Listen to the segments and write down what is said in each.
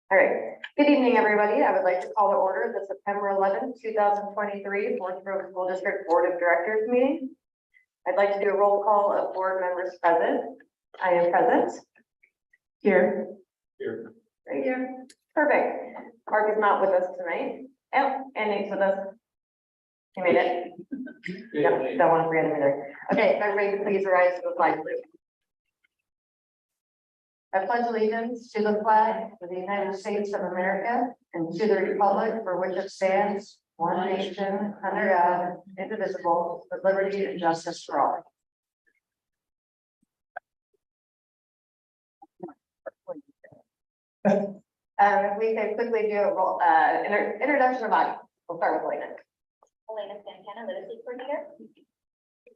All right. Good evening, everybody. I would like to call to order the September 11th, 2023 Forest Grove School District Board of Directors meeting. I'd like to do a roll call of board members present. I am present. Here. Here. Right here. Perfect. Mark is not with us tonight. Oh, and Nate's with us. You made it. Yep, don't want to forget him either. Okay, everybody please rise to the flag, please. I pledge allegiance to the flag of the United States of America and to the republic for which it stands, one nation, under God, indivisible, with liberty and justice for all. If we can quickly do a roll, introduction of body. We'll start with Elena. Elena Santana, literacy coordinator.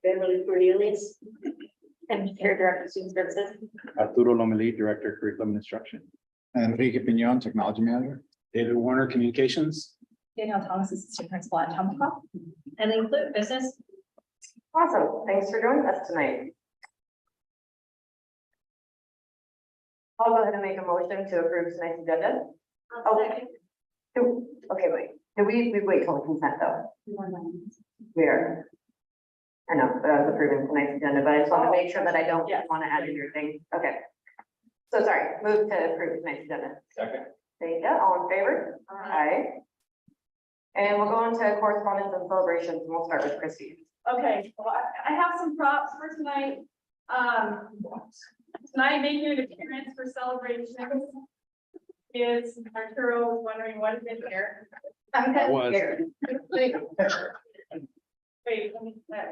Beverly Cornelius. And care director of student services. Arturo Lomelí, Director of Curriculum and Instruction. Enrique Piñon, Technology Manager. David Warner, Communications. Danielle Thomas, assistant principal at Tomahawk. And include business. Awesome. Thanks for joining us tonight. I'll go ahead and make a motion to approve tonight's agenda. Okay, wait. Do we wait till the consent though? We are. I know, but I was approving tonight's agenda, but I just want to make sure that I don't want to add in your thing. Okay. So sorry, move to approve tonight's agenda. Second. There you go. All in favor? Aye. And we'll go on to correspondence and celebrations, and we'll start with Christy. Okay, well, I have some props for tonight. Tonight making an appearance for celebration is Arturo was wondering what is in here. I'm kind of was. scared. Wait,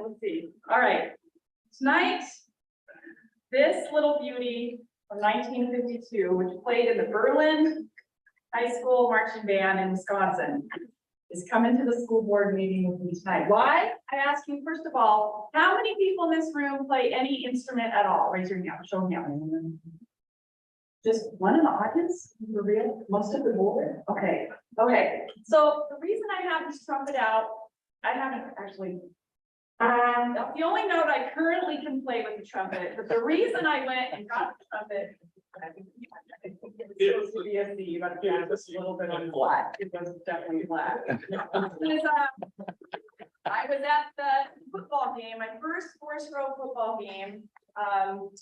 let's see. All right. Tonight, this little beauty from 1952, which played in the Berlin High School Marching Band in Wisconsin, is coming to the school board meeting with me tonight. Why? I ask you, first of all, how many people in this room play any instrument at all? Raise your hand, show me out. Just one in the audience? For real? Most of the board? Okay, okay. So the reason I have this trumpet out, I haven't actually. That's the only note I currently can play with the trumpet, but the reason I went and got the trumpet. It's supposed to be a C, but yeah, just a little bit on flat. It was definitely flat. I was at the football game, my first Forest Grove football game.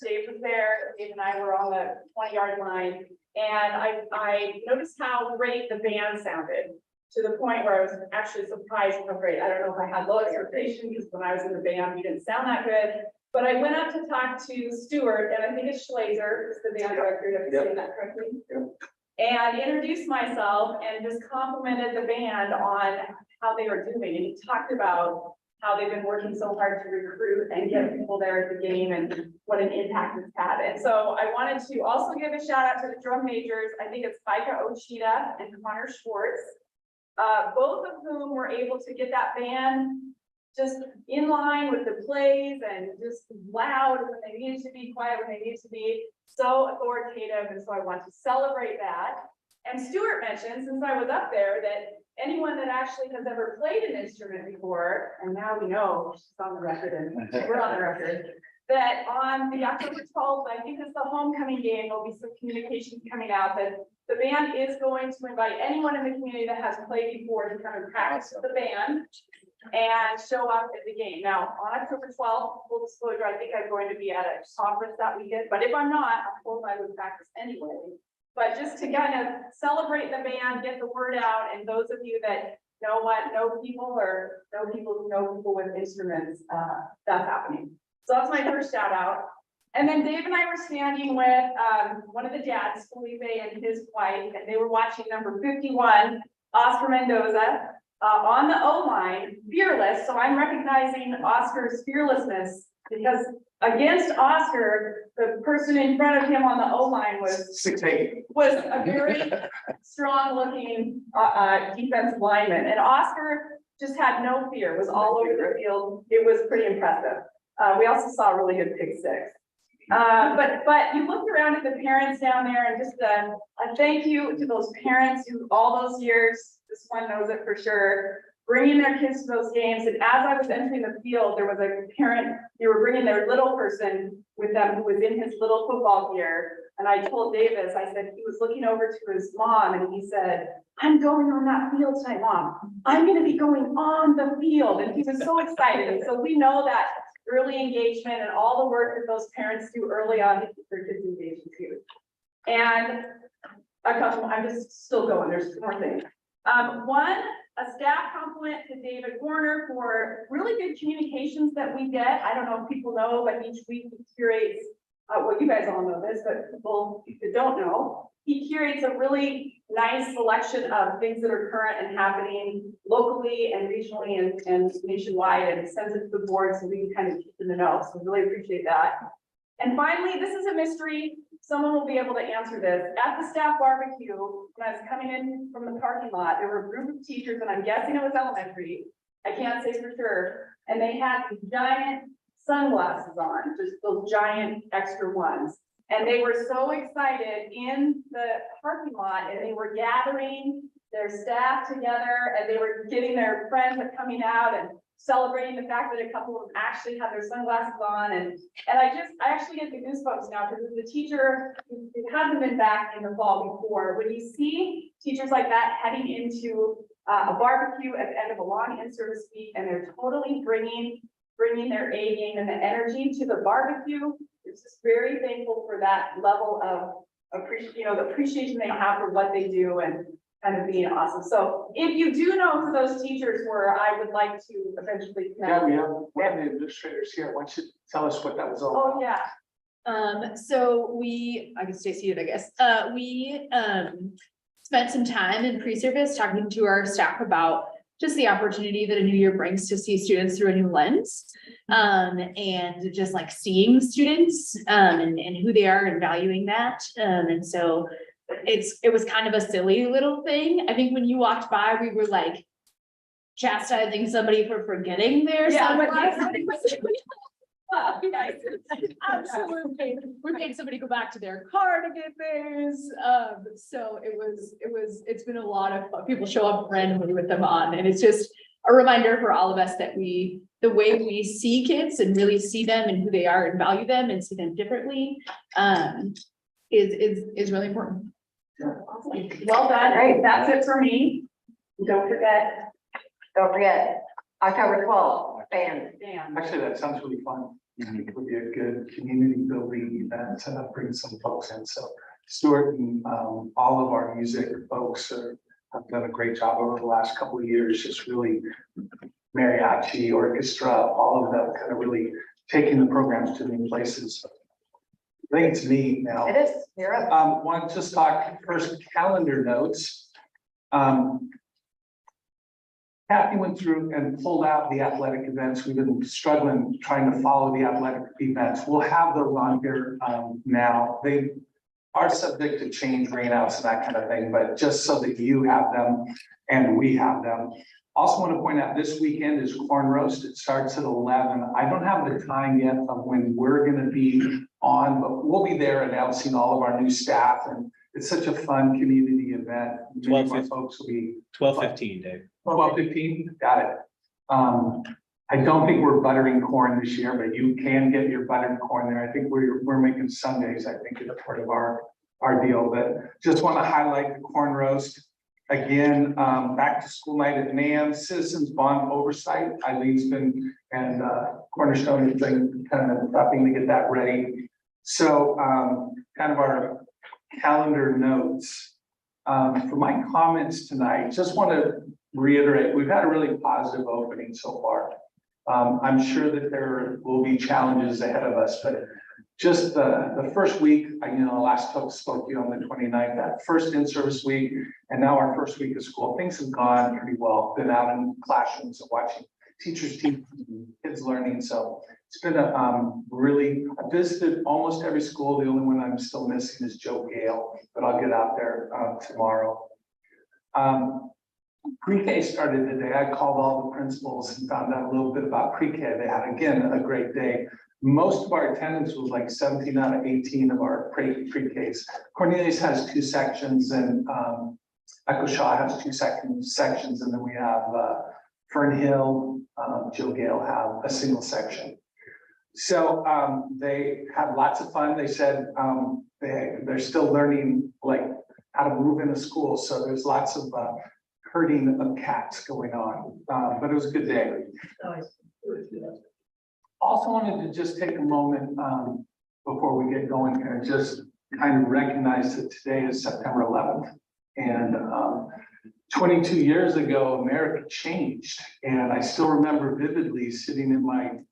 Dave was there, Dave and I were on the 20-yard line, and I noticed how great the band sounded. To the point where I was actually surprised how great. I don't know if I had low expectations because when I was in the band, we didn't sound that good. But I went up to talk to Stuart, and I think it's Schlazer, who's the band director, if I'm saying that correctly. And introduced myself and just complimented the band on how they were doing. And he talked about how they've been working so hard to recruit and get people there at the game and what an impact it's had. And so I wanted to also give a shout out to the drum majors. I think it's Micah Ochita and Connor Schwartz. Both of whom were able to get that band just in line with the plays and just loud when they needed to be, quiet when they needed to be, so authoritative. And so I want to celebrate that. And Stuart mentioned, since I was up there, that anyone that actually has ever played an instrument before, and now we know she's on the record and we're on the record, that on the October 12th, I think it's the homecoming game, there'll be some communications coming out that the band is going to invite anyone in the community that has played before to come and practice with the band and show up at the game. Now, on October 12th, full disclosure, I think I'm going to be at a conference that weekend, but if I'm not, of course I would practice anyway. But just to kind of celebrate the band, get the word out, and those of you that know people who know people with instruments, that's happening. So that's my first shout out. And then Dave and I were standing with one of the dads, Felipe, and his wife, and they were watching number 51, Oscar Mendoza, on the O-line, fearless. So I'm recognizing Oscar's fearlessness because against Oscar, the person in front of him on the O-line was 6'8". was a very strong-looking defensive lineman, and Oscar just had no fear. Was all over the field. It was pretty impressive. We also saw a really good pick six. But you look around at the parents down there and just a thank you to those parents who all those years, this one knows it for sure, bringing their kids to those games. And as I was entering the field, there was a parent, they were bringing their little person with them who was in his little football gear. And I told Davis, I said, he was looking over to his mom and he said, I'm going on that field tonight, Mom. I'm going to be going on the field. And he was so excited. And so we know that early engagement and all the work that those parents do early on to keep their kids engaged is huge. And I'm just still going. There's more things. One, a staff compliment to David Warner for really good communications that we get. I don't know if people know, but each week he curates, well, you guys all know this, but people that don't know, he curates a really nice selection of things that are current and happening locally and regionally and nationwide, and sends it to the board so we can kind of keep in the know. So really appreciate that. And finally, this is a mystery. Someone will be able to answer this. At the staff barbecue, when I was coming in from the parking lot, there were a group of teachers, and I'm guessing it was elementary. I can't say for sure. And they had these giant sunglasses on, just those giant extra ones. And they were so excited in the parking lot, and they were gathering their staff together, and they were getting their friends coming out and celebrating the fact that a couple of them actually had their sunglasses on. And I actually get the goosebumps now, because as a teacher, it hasn't been back in the fall before. When you see teachers like that heading into a barbecue at the end of a long in-service week, and they're totally bringing their A game and the energy to the barbecue, it's just very thankful for that level of the appreciation they have for what they do and kind of being awesome. So if you do know who those teachers were, I would like to eventually connect. Yeah, we have one of the administrators here. Why don't you tell us what that was all about? Oh, yeah. So I can stay seated, I guess. We spent some time in pre-service talking to our staff about just the opportunity that a new year brings to see students through a new lens. And just like seeing students and who they are and valuing that. And so it was kind of a silly little thing. I think when you walked by, we were like chastising somebody for forgetting their sunglasses. Absolutely. We made somebody go back to their car to get theirs. So it's been a lot of fun. People show up randomly with them on, and it's just a reminder for all of us that the way we see kids and really see them and who they are and value them and see them differently is really important. Well done. Right. That's it for me. Don't forget, October 12th, band. Dan. Actually, that sounds really fun. It would be a good community building event to bring some folks in. So Stuart and all of our music folks have done a great job over the last couple of years, just really mariachi, orchestra, all of them kind of really taking the programs to new places. I think it's neat now. It is, you're up. Want to just talk first calendar notes. Kathy went through and pulled out the athletic events. We've been struggling trying to follow the athletic events. We'll have those on here now. They are subject to change, rainouts and that kind of thing, but just so that you have them and we have them. Also want to point out this weekend is corn roast. It starts at 11. I don't have the time yet of when we're going to be on, but we'll be there announcing all of our new staff, and it's such a fun community event. Many of our folks will be 12:15, Dave. 12:15, got it. I don't think we're buttering corn this year, but you can get your buttered corn there. I think we're making Sundays. I think it's part of our deal, but just want to highlight the corn roast. Again, back to school night at NAM, citizens bond oversight. Eileen's been and Cornerstone has been kind of prepping to get that ready. So kind of our calendar notes. For my comments tonight, just want to reiterate, we've had a really positive opening so far. I'm sure that there will be challenges ahead of us, but just the first week, last spoke to you on the 29th, that first in-service week, and now our first week of school, things have gone pretty well. Been out in classrooms and watching teachers teach kids learning. So it's been I visited almost every school. The only one I'm still missing is Joe Gale, but I'll get out there tomorrow. Pre-K started today. I called all the principals and found out a little bit about pre-K. They had, again, a great day. Most of our attendance was like 17 out of 18 of our pre-Ks. Cornelius has 2 sections, and Echo Shaw has 2 sections, and then we have Fern Hill, Joe Gale have a single section. So they had lots of fun. They said they're still learning like how to move in a school. So there's lots of herding of cats going on, but it was a good day. Also wanted to just take a moment before we get going here, just kind of recognize that today is September 11th. And 22 years ago, America changed. And I still remember vividly sitting in my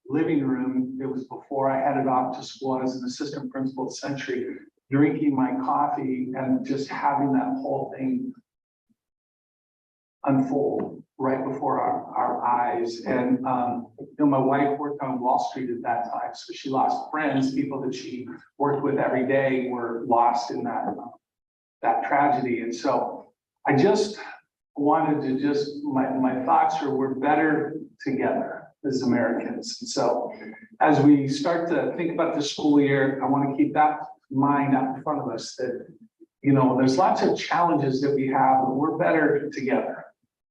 living room. It was before I headed off to school as an assistant principal at Century, drinking my coffee and just having that whole thing unfold right before our eyes. And my wife worked on Wall Street at that time, so she lost friends. People that she worked with every day were lost in that tragedy. And so I just wanted to my thoughts are we're better together as Americans. And so as we start to think about the school year, I want to keep that mind out in front of us that, there's lots of challenges that we have, but we're better together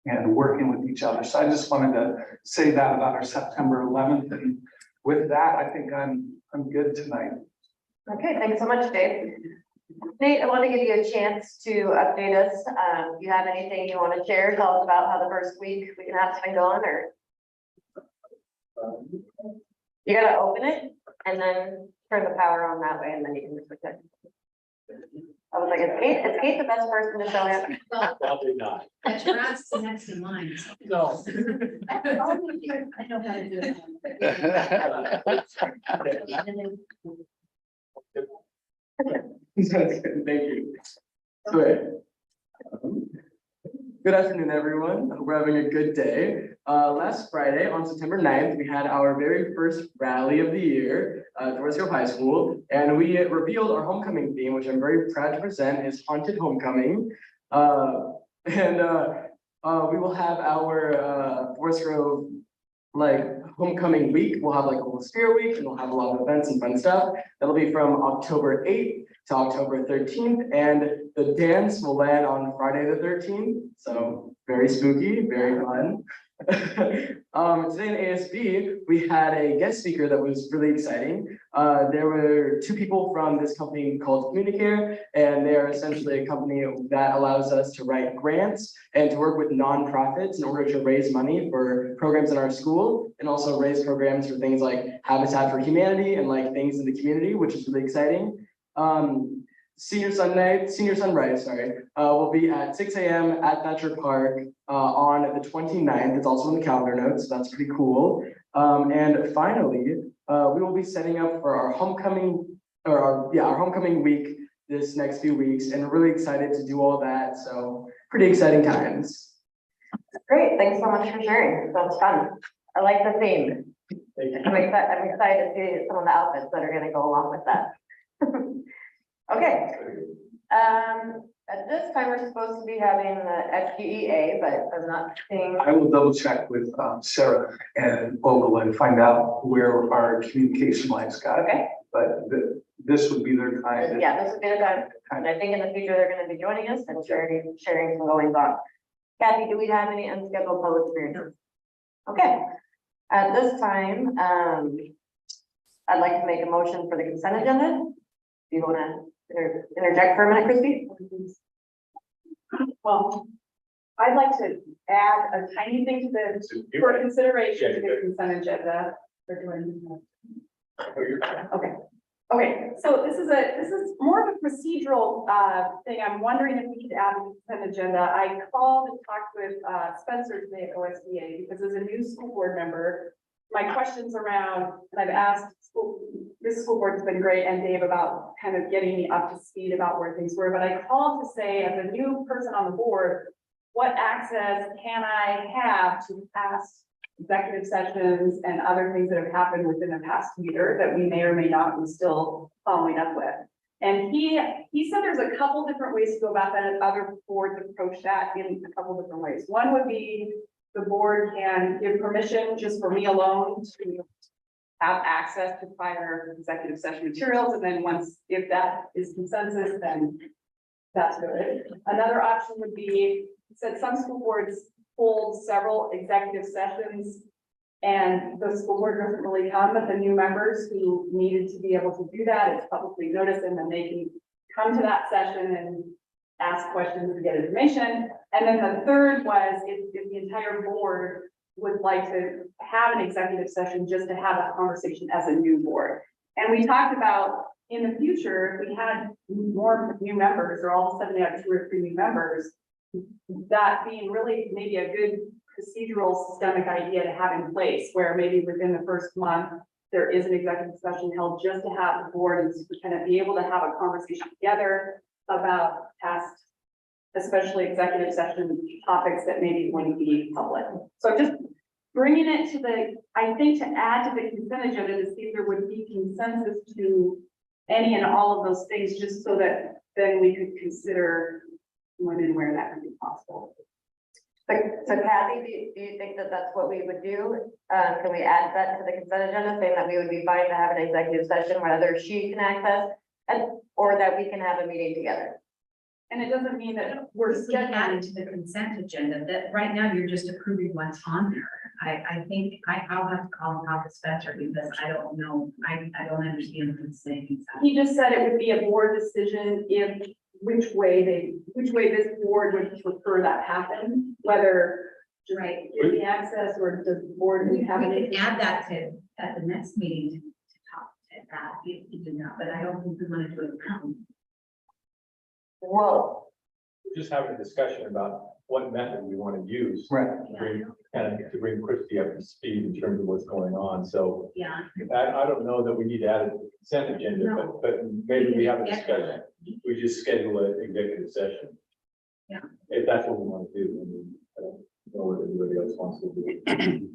and working with each other. So I just wanted to say that about our September 11th. And with that, I think I'm good tonight. Okay, thanks so much, Dave. Nate, I want to give you a chance to update us. Do you have anything you want to share? Tell us about how the first week and a half's been going, or you gotta open it and then turn the power on that way, and then you can switch it. I was like, is Kate the best person to show him? Probably not. That's Brad's next in line. No. I know how to do it. Thank you. Okay. Good afternoon, everyone. Hope we're having a good day. Last Friday, on September 9th, we had our very first rally of the year at Forest Grove High School, and we revealed our homecoming theme, which I'm very proud to present, is Haunted Homecoming. We will have our Forest Grove homecoming week. We'll have a little Spear Week, and we'll have a lot of events and fun stuff. That'll be from October 8th to October 13th, and the dance will land on Friday the 13th. So very spooky, very fun. Today in ASB, we had a guest speaker that was really exciting. There were two people from this company called Communicare, and they are essentially a company that allows us to write grants and to work with nonprofits in order to raise money for programs in our school, and also raise programs for things like Habitat for Humanity and things in the community, which is really exciting. Senior Sunrise, will be at 6 a.m. at Thatcher Park on the 29th. It's also in the calendar notes, so that's pretty cool. And finally, we will be setting up for our homecoming week this next few weeks, and we're really excited to do all that. So pretty exciting times. Great, thanks so much for sharing. That's fun. I like the theme. I'm excited to see some of the outfits that are going to go along with that. Okay. At this time, we're supposed to be having the FGEA, but I'm not seeing. I will double check with Sarah and Vogel and find out where our communication lines got. Okay. But this would be their time. Yeah, this would be the time. And I think in the future, they're going to be joining us and sharing some goings on. Kathy, do we have any unscheduled public experiences? Okay. At this time, I'd like to make a motion for the consent agenda. Do you want to interject for a minute, Christy? Well, I'd like to add a tiny thing to for consideration to the consent agenda. Okay, so this is more of a procedural thing. I'm wondering if we could add to the consent agenda. I called and talked with Spencer today at OSBA because as a new school board member, my questions around, and I've asked this school board has been great, and Dave, about kind of getting me up to speed about where things were, but I called to say, as a new person on the board, what access can I have to past executive sessions and other things that have happened within the past year that we may or may not be still following up with? And he said there's a couple different ways to go about that, and other boards approach that in a couple different ways. One would be the board can give permission just for me alone to have access to prior executive session materials. And then if that is consensus, then that's good. Another option would be, he said some school boards hold several executive sessions. And the school board doesn't really come, but the new members who needed to be able to do that, it's publicly noticed, and then they can come to that session and ask questions and get information. And then the third was if the entire board would like to have an executive session just to have a conversation as a new board. And we talked about in the future, if we had more new members, or all of a sudden we have 2 or 3 new members, that being really maybe a good procedural systemic idea to have in place, where maybe within the first month, there is an executive session held just to have the board and superintendent be able to have a conversation together about past, especially executive session topics that maybe wouldn't be public. So just bringing it to the, I think to add to the consent agenda to see if there would be consensus to any and all of those things, just so that then we could consider when and where that could be possible. So Kathy, do you think that that's what we would do? Can we add that to the consent agenda, saying that we would be fine to have an executive session, whether she can access, and, or that we can have a meeting together? And it doesn't mean that we're We can add it scheduling. to the consent agenda, that right now you're just approving what's on there. I think I'll have to call Dr. Spencer because I don't know, I don't understand what he's saying. He just said it would be a board decision if, which way this board would prefer that happen, whether Right. giving access or does the board We have any. can add that to, at the next meeting to talk to that, if you do that, but I don't think we want to do it now. Well, Just having a discussion about what method we want to use. Right. To bring Christie up to speed in terms of what's going on, so Yeah. I don't know that we need to add it to the consent agenda, but maybe we have a discussion. We just schedule an executive session. Yeah. If that's what we want to do, I mean, I don't know what everybody else wants to do.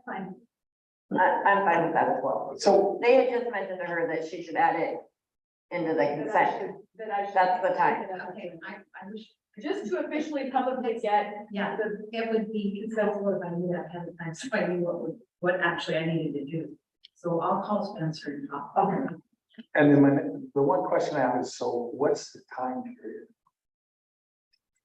Fine. I'm fine with that as well. So, They had just mentioned to her that she should add it into the consent. That's the time. Okay, I wish, Just to officially publicly get yeah, the, it would be helpful if I knew that ahead of time, so I knew what actually I needed to do. So I'll call Spencer and talk. Okay. and then the one question I have is, so what's the time period?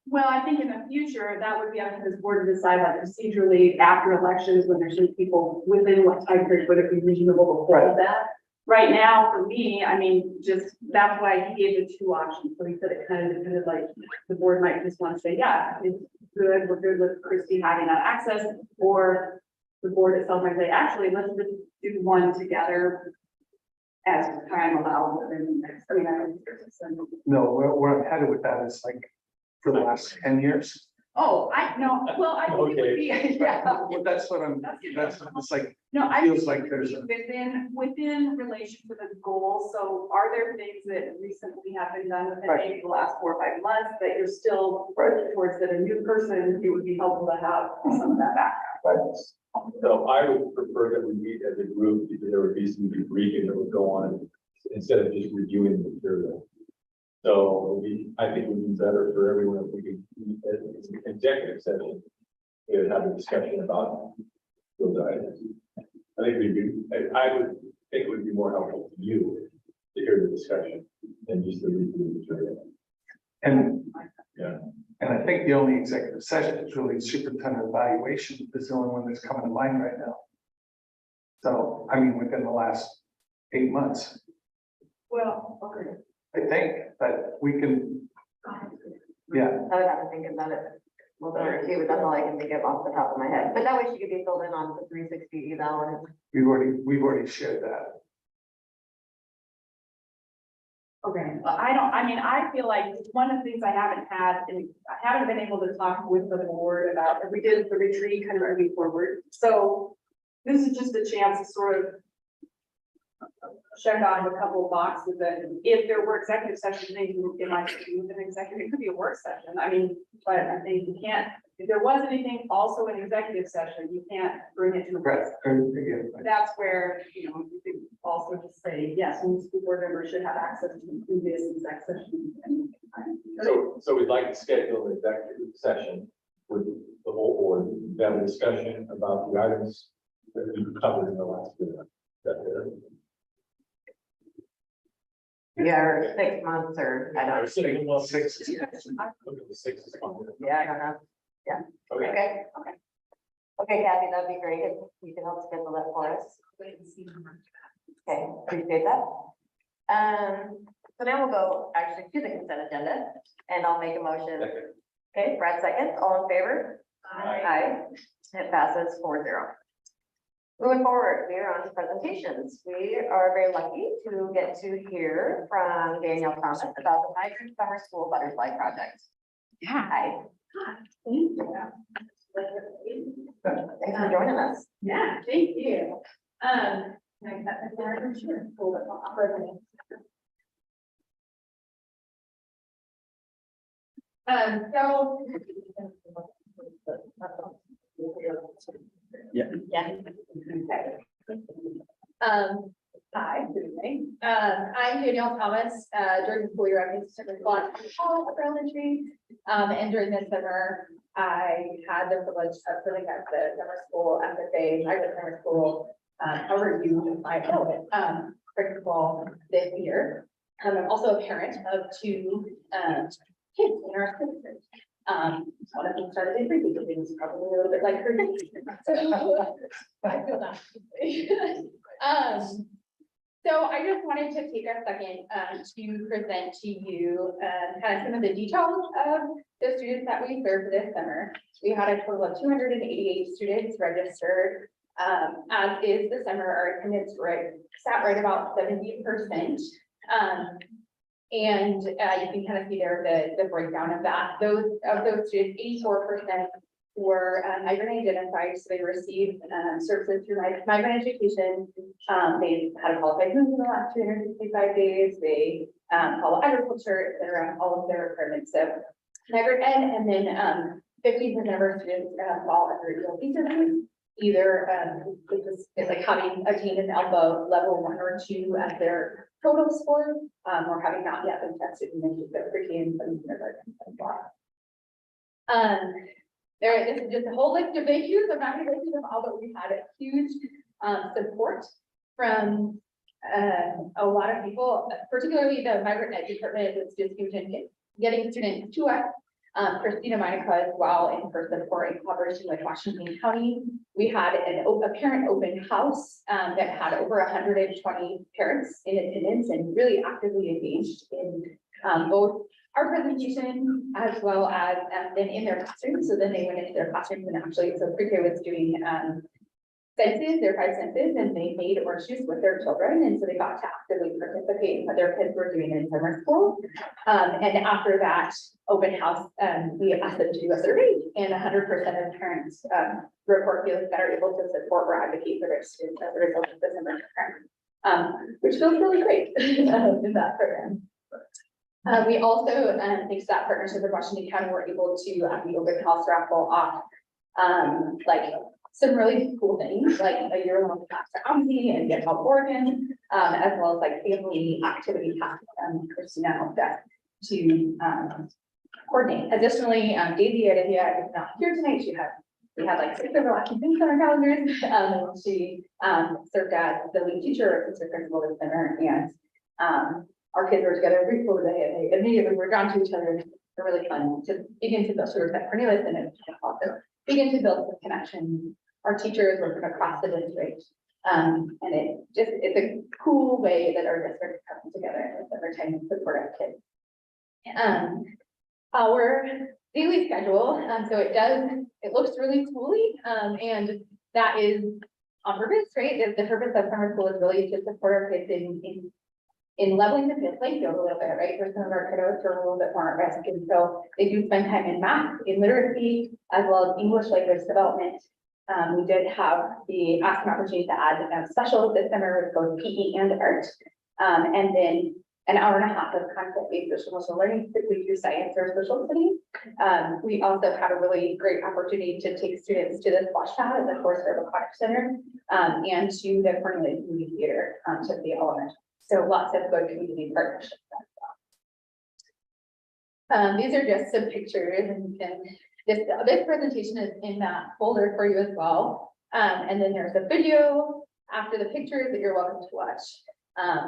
well, I think in the future, that would be up to this board to decide, like procedurally after elections, when there's new people, within what time period would it be reasonable to Right. hold that? Right now, for me, I mean, just, that's why he gave the 2 options, so he said it kind of depended, like, the board might just want to say, yeah, it's good, we're good with Christie having that access, or the board itself might say, actually, let's just do one together as time allows, and then next, I mean, I don't think there's a sense. No, where I'm headed with that is like, for the last 10 years. Oh, I, no, well, I think it would be, yeah. Well, that's what I'm, That's good. that's, it's like, No, I feels think like it would there's be a- within relation to the goal. So are there things that recently have been done within Right. maybe the last 4 or 5 months that you're still working towards, that a new person, it would be helpful to have some of that background? So I would prefer that we meet as a group, because there would be some debriefing that would go on instead of just reviewing the material. So I think it would be better for everyone if we could meet as an executive session. We would have a discussion about those items. I think I would think it would be more helpful to you to hear the discussion than just the review material. and. Yeah. And I think the only executive session is really superintendent evaluation, is the only one that's coming to mind right now. So, I mean, within the last 8 months, Well, okay. I think, but we can, yeah, I would have to think about it a little bit or two, but that's all I can think of off the top of my head. But that way she could be filled in on the 360 eval and we've already shared that. Okay, well, I feel like one of the things I haven't had, and I haven't been able to talk with the board about, if we did the retreat kind of moving forward. So this is just a chance to sort of check off a couple of boxes, and if there were executive session things, it might be with an executive, it could be a work session. I mean, but I think you can't, if there was anything also an executive session, you can't bring it to a Right, and again, that's where, you know, you could also just say, yes, and school board members should have access to previous exec sessions. So we'd like to schedule an executive session with the whole board, to have a discussion about the items that we covered in the last video. That there. yeah, or 6 months or I I don't, was saying, well, six. Look at the 6 is fine. yeah, I don't know. Okay. Okay. Okay, Kathy, that'd be great if you can help schedule that for us. Wait and see how much. Okay, appreciate that. So now we'll go actually to the consent agenda and I'll make a motion. Okay, Brad seconds, all in favor? Aye. It passes 4-0. Moving forward, we are on to presentations. We are very lucky to get to hear from Danielle Thomas about the Migrant Summer School Butterfly Project. Yeah. Hi. Thanks for joining us. Yeah, thank you. Sure. So. Yeah. Yeah. Hi, good evening. I'm Danielle Thomas. During the school year, I've been serving for elementary. And during this summer, I had the privilege of serving at the summer school FFA, private summer school. However you might know it, principal this year. I'm also a parent of two kids in our school district. One of them started in pre-K, it was probably a little bit like her. So I feel that. So I just wanted to take a second to present to you kind of some of the details of the students that we served this summer. We had a total of 288 students registered. As is the summer, our attendance sat right about 70%. And you can kind of see there the breakdown of that. Those students, 84% were migrant identified, so they received services through migrant education. They had a qualified move in the last 365 days. They follow agriculture, et cetera, all of their requirements. So migrant ed, and then 50% of our students fall under ELP services. Either it's like having attained an alpha level 1 or 2 as their total score, or having not yet been tested in the pre-K and some kindergarten as well. This is just a whole list of thank yous. I'm not going to go through them all, but we had a huge support from a lot of people, particularly the migrant ed department was just huge in getting students to us. Christina Monica as well in person for in collaboration with Washington County. We had a parent open house that had over 120 parents in attendance and really actively engaged in both our presentation as well as then in their classrooms. So then they went into their classrooms and actually, so pre-K was doing senses, their 5 senses, and they made horseshoes with their children. And so they got to actively participate in what their kids were doing in summer school. And after that open house, we asked them to do a survey, and 100% of parents report feeling better able to support or advocate for their students as a result of the summer program, which feels really great in that program. We also, thanks to that partnership with Washington County, were able to have the open house raffle off like some really cool things, like a year-long class to Omni and Get Help Oregon, as well as like family activity tasks. Christina helped us to coordinate. Additionally, Daisy Adivia is not here tonight. We had like 6 overlapping things on our calendars. And she served as the lead teacher, assistant principal this summer, and our kids were together every school day, and they immediately were drawn to each other. They're really fun to begin to build. She was at Cornelius and also begin to build some connection. Our teachers were from across the district. And it's a cool way that our district comes together in the summertime and support our kids. Our daily schedule, so it looks really schooly, and that is on purpose, right? The purpose of summer school is really to support our kids in leveling the playing field a little bit, right? For some of our kiddos who are a little bit more at risk, and so they do spend time in math, in literacy, as well as English language development. We did have the awesome opportunity to add specials this summer with both PE and art, and then an hour and a half of concept-based social learning, typically through science or social studies. We also had a really great opportunity to take students to the splash pad at the Forest Grove Aquatic Center, and to the Cornelius Movie Theater, to the element. So lots of good community partnerships as well. These are just some pictures, and this presentation is in that folder for you as well. And then there's a video after the pictures that you're welcome to watch.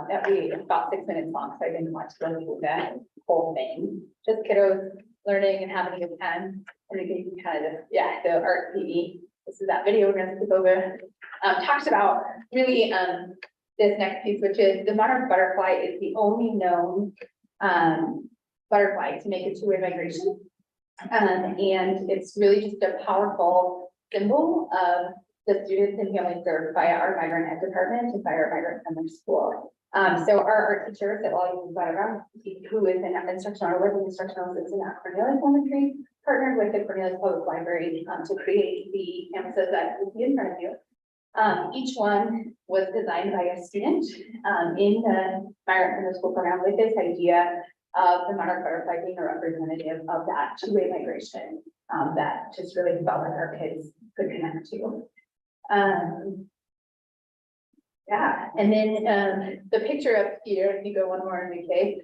It's about 6 minutes long, so I didn't want to go through the whole thing. Just kiddos learning and having a good time. And again, kind of, yeah, the art PE, this is that video we're gonna skip over. Talks about really, this next piece, which is the monarch butterfly is the only known, butterfly to make a two-way migration. And it's really just a powerful symbol of the students and families served by our migrant ed department and by our migrant summer school. So our art teacher that all you got around, who is an instructional or living instructional assistant at Cornelius Elementary, partnered with the Cornelius Public Library to create the canvases that you see in front of you. Each one was designed by a student in the migrant summer school program with this idea of the monarch butterfly being a representative of that two-way migration that just really felt like our kids could connect to. Yeah, and then the picture up here, if you go one more in UK,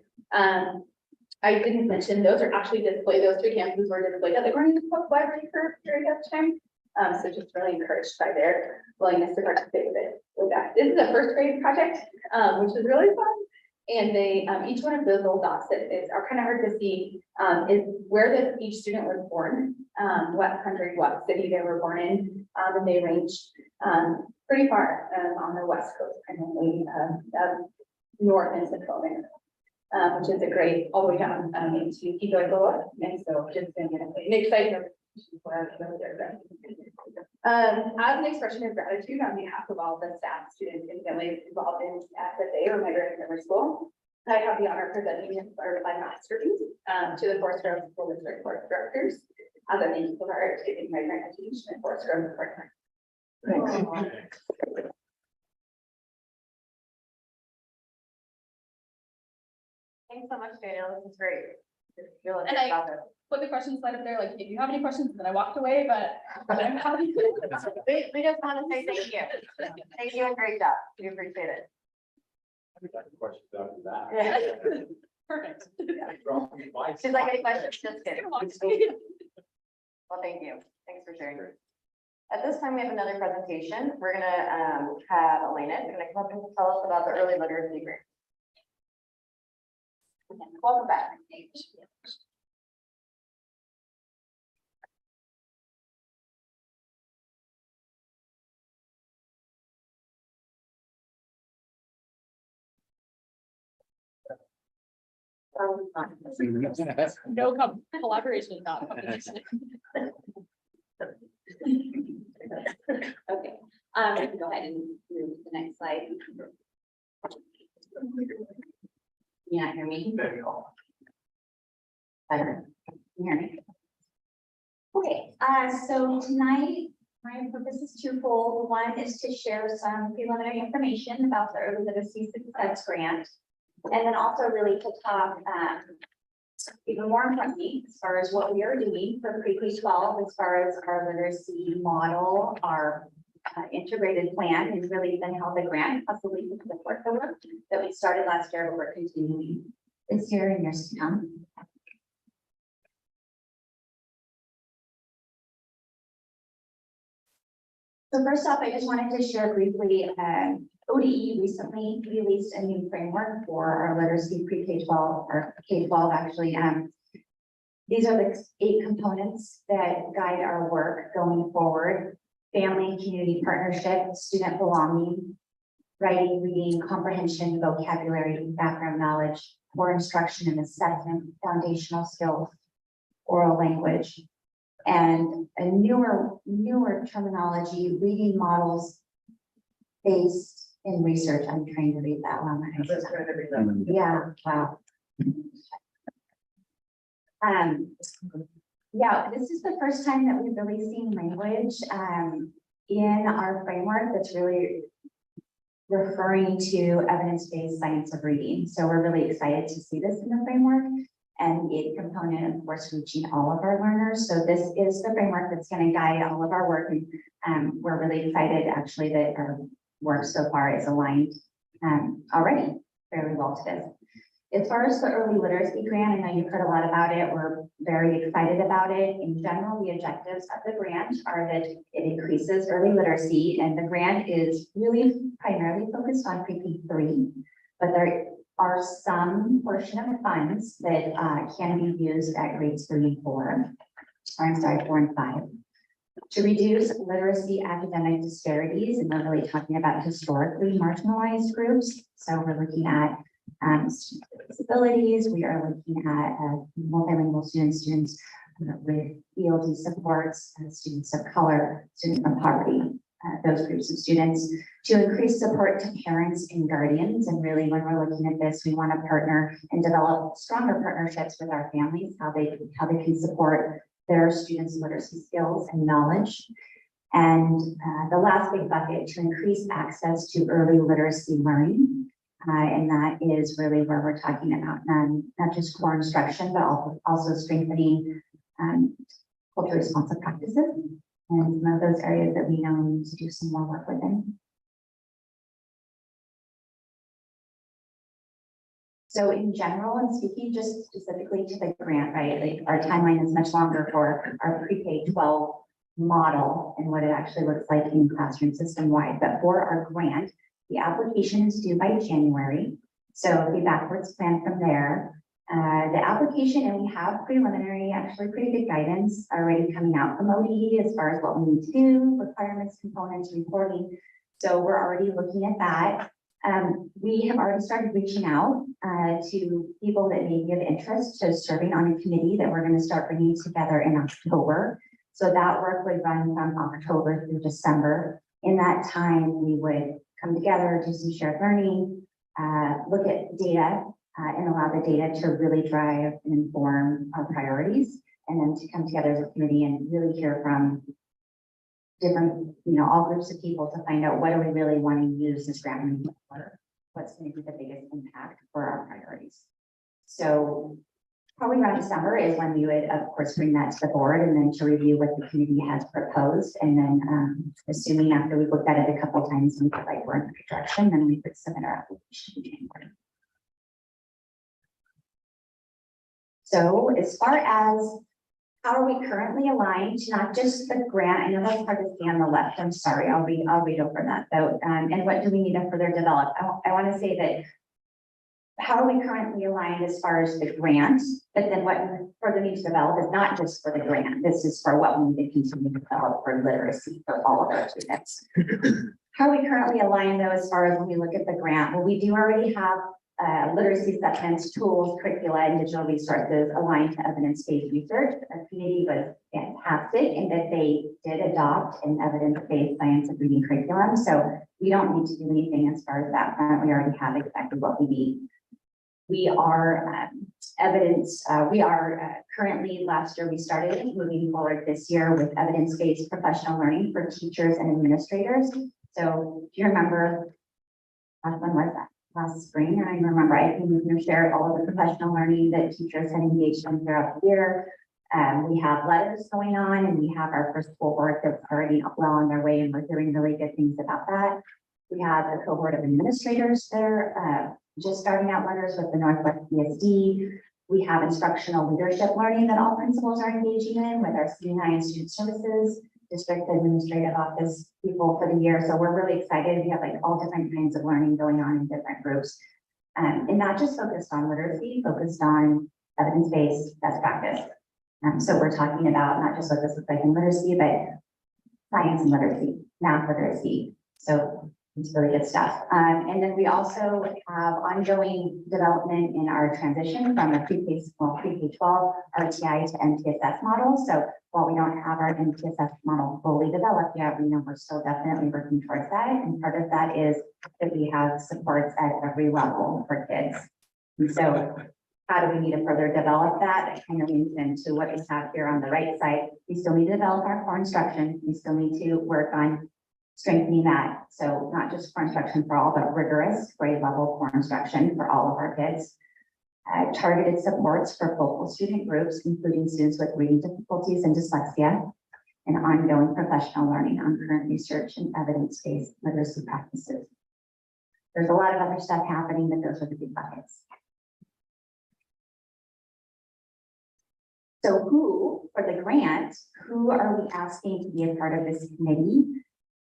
I didn't mention, those are actually displayed, those two campuses were displayed at the Cornelius Public Library for during that time. So just really encouraged by their willingness to participate with that. This is a first grade project, which is really fun. And they, each one of those little dots that are kind of hard to see, is where each student was born, what country, what city they were born in, and they range pretty far on the west coast, primarily north and central America, which is a great all the way down into Ecuador, and so just an exciting. As an expression of gratitude on behalf of all the staff, students, and families involved in FFA or Migrant Summer School, I have the honor of presenting a certified masterpiece to the Forest Grove School District Board of Directors as a thank you for our giving migrant education in Forest Grove Department. Thanks so much, Daniel. This is great. And I put the questions slide up there, like, if you have any questions, then I walked away, but I'm happy. We just want to say thank you. Thank you and great job. We appreciate it. Questions after that. Yeah. Perfect. She's like, any questions? Just kidding. Well, thank you. Thanks for sharing. At this time, we have another presentation. We're gonna have Elena, who's gonna come up and tell us about the early literacy grant. Welcome back. No collaboration, not competition. Okay, I can go ahead and move to the next slide. Can you not hear me? There you go. Better. Can you hear me? Okay, so tonight, my purpose is twofold. One is to share some preliminary information about the Early Literacy Success Grant. And then also really to talk even more importantly, as far as what we are doing for pre-K-12, as far as our literacy model, our integrated plan, and really then how the grant possibly can support the work that we started last year, but we're continuing this year and years to come. So first off, I just wanted to share briefly, ODE recently released a new framework for our literacy pre-K-12 or K-12 actually. These are the 8 components that guide our work going forward: family, community partnership, student belonging, writing, reading, comprehension, vocabulary, background knowledge, core instruction and assessment, foundational skills, oral language, and a newer terminology, reading models based in research. I'm trying to read that one. Yeah, wow. Yeah, this is the first time that we've really seen language in our framework that's really referring to evidence-based science of reading. So we're really excited to see this in the framework, and the 8 component, of course, reaching all of our learners. So this is the framework that's going to guide all of our work, and we're really excited actually that our work so far is aligned already very well to this. As far as the early literacy grant, I know you've heard a lot about it. We're very excited about it. In general, the objectives of the grant are that it increases early literacy, and the grant is really primarily focused on pre-K 3, but there are some portion of funds that can be used at grades 3 and 4, or I'm sorry, 4 and 5, to reduce literacy academic disparities, and we're really talking about historically marginalized groups. So we're looking at students with disabilities, we are looking at multilingual students with ELD supports, students of color, students from poverty, those groups of students, to increase support to parents and guardians. And really, when we're looking at this, we want to partner and develop stronger partnerships with our families, how they can support their students' literacy skills and knowledge. And the last big bucket, to increase access to early literacy learning. And that is really where we're talking about not just core instruction, but also strengthening culturally responsive practices. And some of those areas that we know we need to do some more work within. So in general, and speaking just specifically to the grant, right, like our timeline is much longer for our pre-K 12 model and what it actually looks like in classroom system wide. But for our grant, the application is due by January. So the backwards plan from there. The application, and we have preliminary, actually pretty good guidance already coming out from ODE as far as what we need to do, requirements, components, reporting. So we're already looking at that. We have already started reaching out to people that may be of interest to serving on a committee that we're going to start bringing together in October. So that work would run from October through December. In that time, we would come together, do some shared learning, look at data, and allow the data to really drive and inform our priorities, and then to come together as a committee and really hear from different, all groups of people to find out what do we really want to use this grant money for, what's going to be the biggest impact for our priorities. So probably around December is when we would, of course, bring that to the board and then to review what the committee has proposed. And then assuming after we've looked at it a couple of times and feel like we're in the right direction, then we would submit our application in January. So as far as how are we currently aligned to not just the grant, I know that's hard to see on the left, I'm sorry, I'll read over that though. And what do we need to further develop? I want to say that how are we currently aligned as far as the grant, but then what further needs to develop is not just for the grant, this is for what we need to continue to develop for literacy for all of our students. How are we currently aligned though as far as when we look at the grant? Well, we do already have literacy assessments, tools, curricula, and digital resources aligned to evidence-based research. Our community was fantastic in that they did adopt an evidence-based science and reading curriculum. So we don't need to do anything as far as that front. We already have exactly what we need. We are currently, last year we started moving forward this year with evidence-based professional learning for teachers and administrators. So do you remember, when was that? Last spring, I remember I can share all of the professional learning that teachers had engaged in throughout the year. We have letters going on, and we have our first cohort that's already well on their way, and we're hearing really good things about that. We have a cohort of administrators that are just starting out letters with the Northwest FGSD. We have instructional leadership learning that all principals are engaging in with our CNI and student services, district administrative office people for the year. So we're really excited. We have like all different kinds of learning going on in different groups. And not just focused on literacy, focused on evidence-based best practice. So we're talking about not just what this looks like in literacy, but science and literacy, math literacy. So it's really good stuff. And then we also have ongoing development in our transition from a pre-K 12 RTI to MTSS model. So while we don't have our MTSS model fully developed yet, we know we're still definitely working towards that. And part of that is that we have supports at every level for kids. And so how do we need to further develop that? That kind of leads into what we have here on the right side. We still need to develop our core instruction. We still need to work on strengthening that. So not just core instruction for all, but rigorous grade level core instruction for all of our kids. Targeted supports for focal student groups, including students with reading difficulties and dyslexia, and ongoing professional learning on current research and evidence-based literacy practices. There's a lot of other stuff happening, but those are the big buckets. So who, for the grant, who are we asking to be a part of this committee?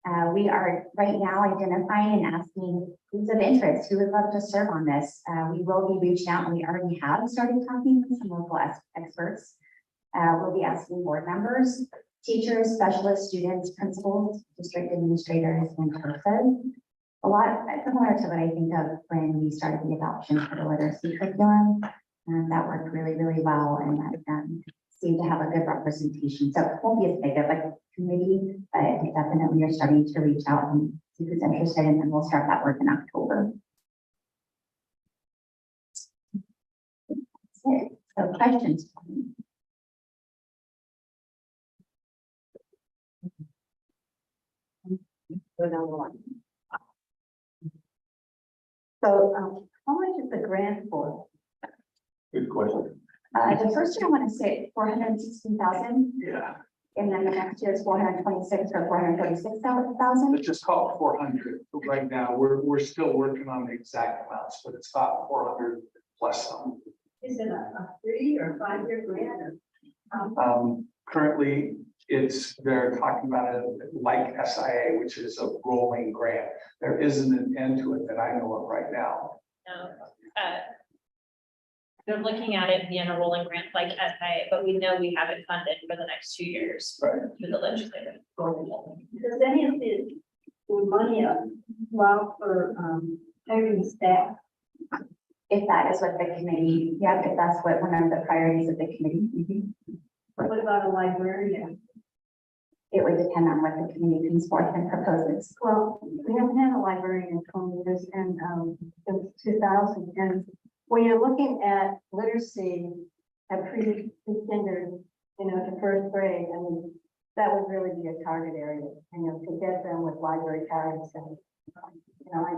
We are right now identifying and asking who's of interest, who would love to serve on this. We will be reaching out, and we already have started talking with some local experts. We'll be asking board members, teachers, specialists, students, principals, district administrators, and person. A lot similar to what I think of when we started the adoption for the literacy curriculum. And that worked really, really well, and that seemed to have a good representation. So it won't be as big of a committee, but definitely are starting to reach out and see who's interested, and then we'll start that work in October. That's it. So questions? Go down the line. So, how much is the grant for? Good question. The first year I want to say 416,000, Yeah, and then the next year is 426 or 436,000. let's just call it 400. Right now, we're still working on the exact amounts, but it's about 400 plus some. Is it a 3 or 5 year grant? Currently, they're talking about it like SIA, which is a rolling grant. There isn't an end to it that I know of right now. No, they're looking at it being a rolling grant like SIA, but we know we have it funded for the next 2 years Right. through the legislative. Does any of the money allow for hiring staff? If that is what the committee, yeah, if that's what one of the priorities of the committee. What about a librarian? It would depend on what the committee comes forth and proposes. Well, we haven't had a library in 20 years, and since 2000. And when you're looking at literacy at pre-kindergarten, to first grade, I mean, that would really be a target area, to get them with library cards. And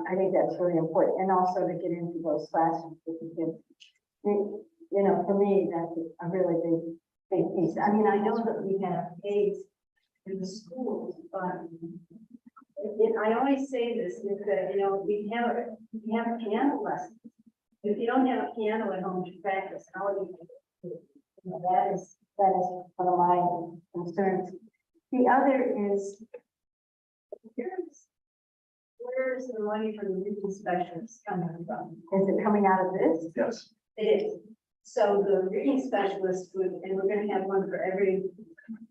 I think that's really important, and also to get into those classrooms with the kids. For me, that's a really big piece. I mean, I know that we have aides in the schools, but I always say this, is that, we have piano lessons. If you don't have a piano at home to practice, how are you? That is one of my concerns. The other is, where's the money for the reading specialists coming from? Is it coming out of this? Yes. It is. So the reading specialist would, and we're gonna have one for every.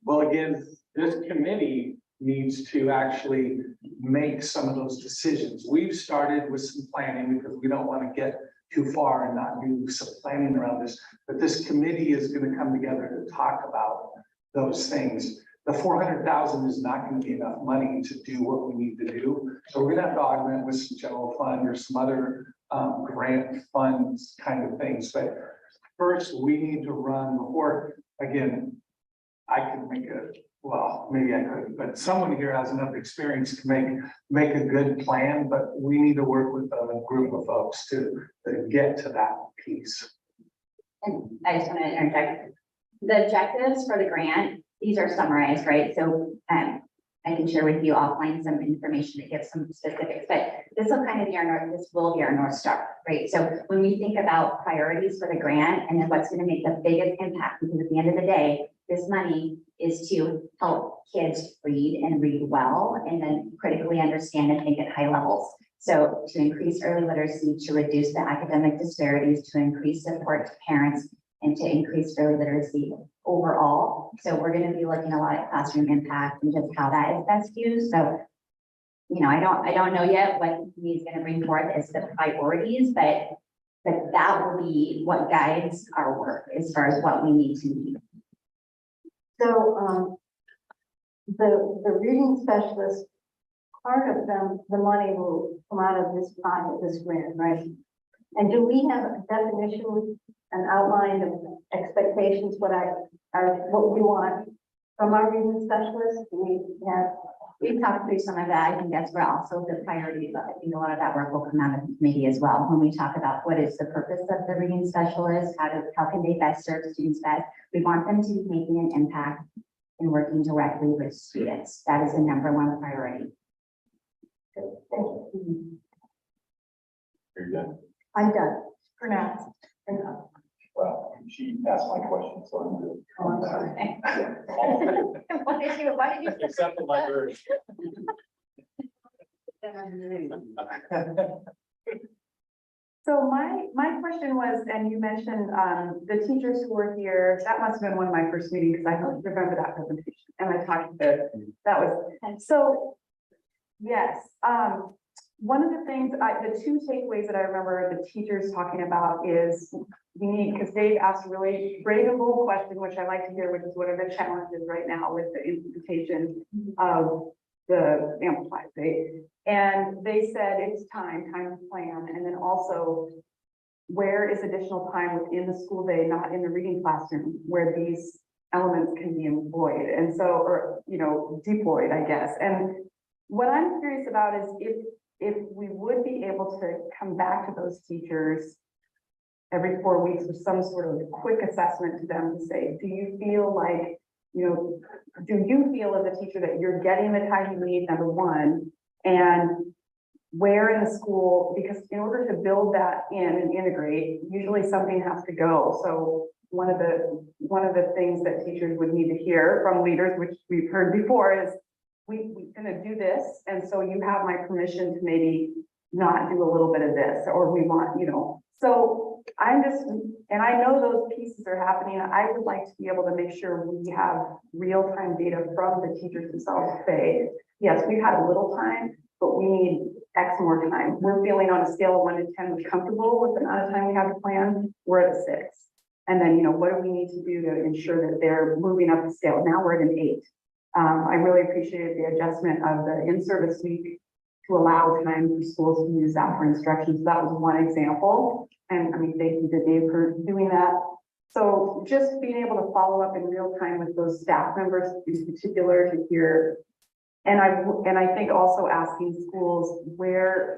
Well, again, this committee needs to actually make some of those decisions. We've started with some planning because we don't want to get too far and not do some planning around this. But this committee is going to come together to talk about those things. The 400,000 is not going to be enough money to do what we need to do. So we're going to have to augment with some general fund or some other grant funds kind of things. But first, we need to run before, again, I can make well, maybe I couldn't, but someone here has enough experience to make a good plan, but we need to work with a group of folks to get to that piece. And I just want to interject. The objectives for the grant, these are summarized, right? So I can share with you offline some information that gives some specifics, but this will kind of be this will be our North Star, right? So when we think about priorities for the grant and then what's going to make the biggest impact, because at the end of the day, this money is to help kids read and read well, and then critically understand and think at high levels. So to increase early literacy, to reduce the academic disparities, to increase support to parents, and to increase early literacy overall. So we're going to be looking a lot at classroom impact and just how that is best used. So, I don't know yet what he's going to bring forth as the priorities, but that will be what guides our work as far as what we need to meet. So, the reading specialist, part of them, the money will come out of this pot of this grant, right? And do we have a definition, an outline of expectations, what we want from our reading specialists? We've talked through some of that. I think that's where also the priorities, I think a lot of that work will come out of the committee as well. When we talk about what is the purpose of the reading specialist, how can they best serve students best? We want them to be making an impact and working directly with students. That is the #1 priority. You're done. I'm done for now. Well, she asked my question, so I'm good. Oh, I'm sorry. Why did you? Except the library. So my question was, and you mentioned, the teachers who were here, that must have been one of my first meetings, because I don't remember that presentation, and I talked to, that was, so. Yes, one of the things, the two takeaways that I remember the teachers talking about is we need, because Dave asked a really brave and bold question, which I like to hear, which is what are the challenges right now with the implementation of the amplified, right? And they said it's time to plan, and then also where is additional time within the school day, not in the reading classroom, where these elements can be employed, and so, or, you know, deployed, I guess. And what I'm curious about is if we would be able to come back to those teachers every 4 weeks with some sort of quick assessment to them to say, do you feel like, you know, do you feel as a teacher that you're getting the time you need, number one, and where in the school, because in order to build that in and integrate, usually something has to go. So one of the things that teachers would need to hear from leaders, which we've heard before, is we're gonna do this, and so you have my permission to maybe not do a little bit of this, or we want, you know. So I'm just, and I know those pieces are happening. I would like to be able to make sure we have real-time data from the teachers themselves to say, yes, we've had a little time, but we need X more time. We're feeling on a scale of 1 to 10, we're comfortable with the amount of time we have to plan. We're at a 6. And then, you know, what do we need to do to ensure that they're moving up the scale? Now we're at an 8. I really appreciated the adjustment of the in-service week to allow time for schools to use that for instruction. So that was one example. And I mean, thank you to Dave for doing that. So just being able to follow up in real time with those staff members in particular to hear. And I think also asking schools where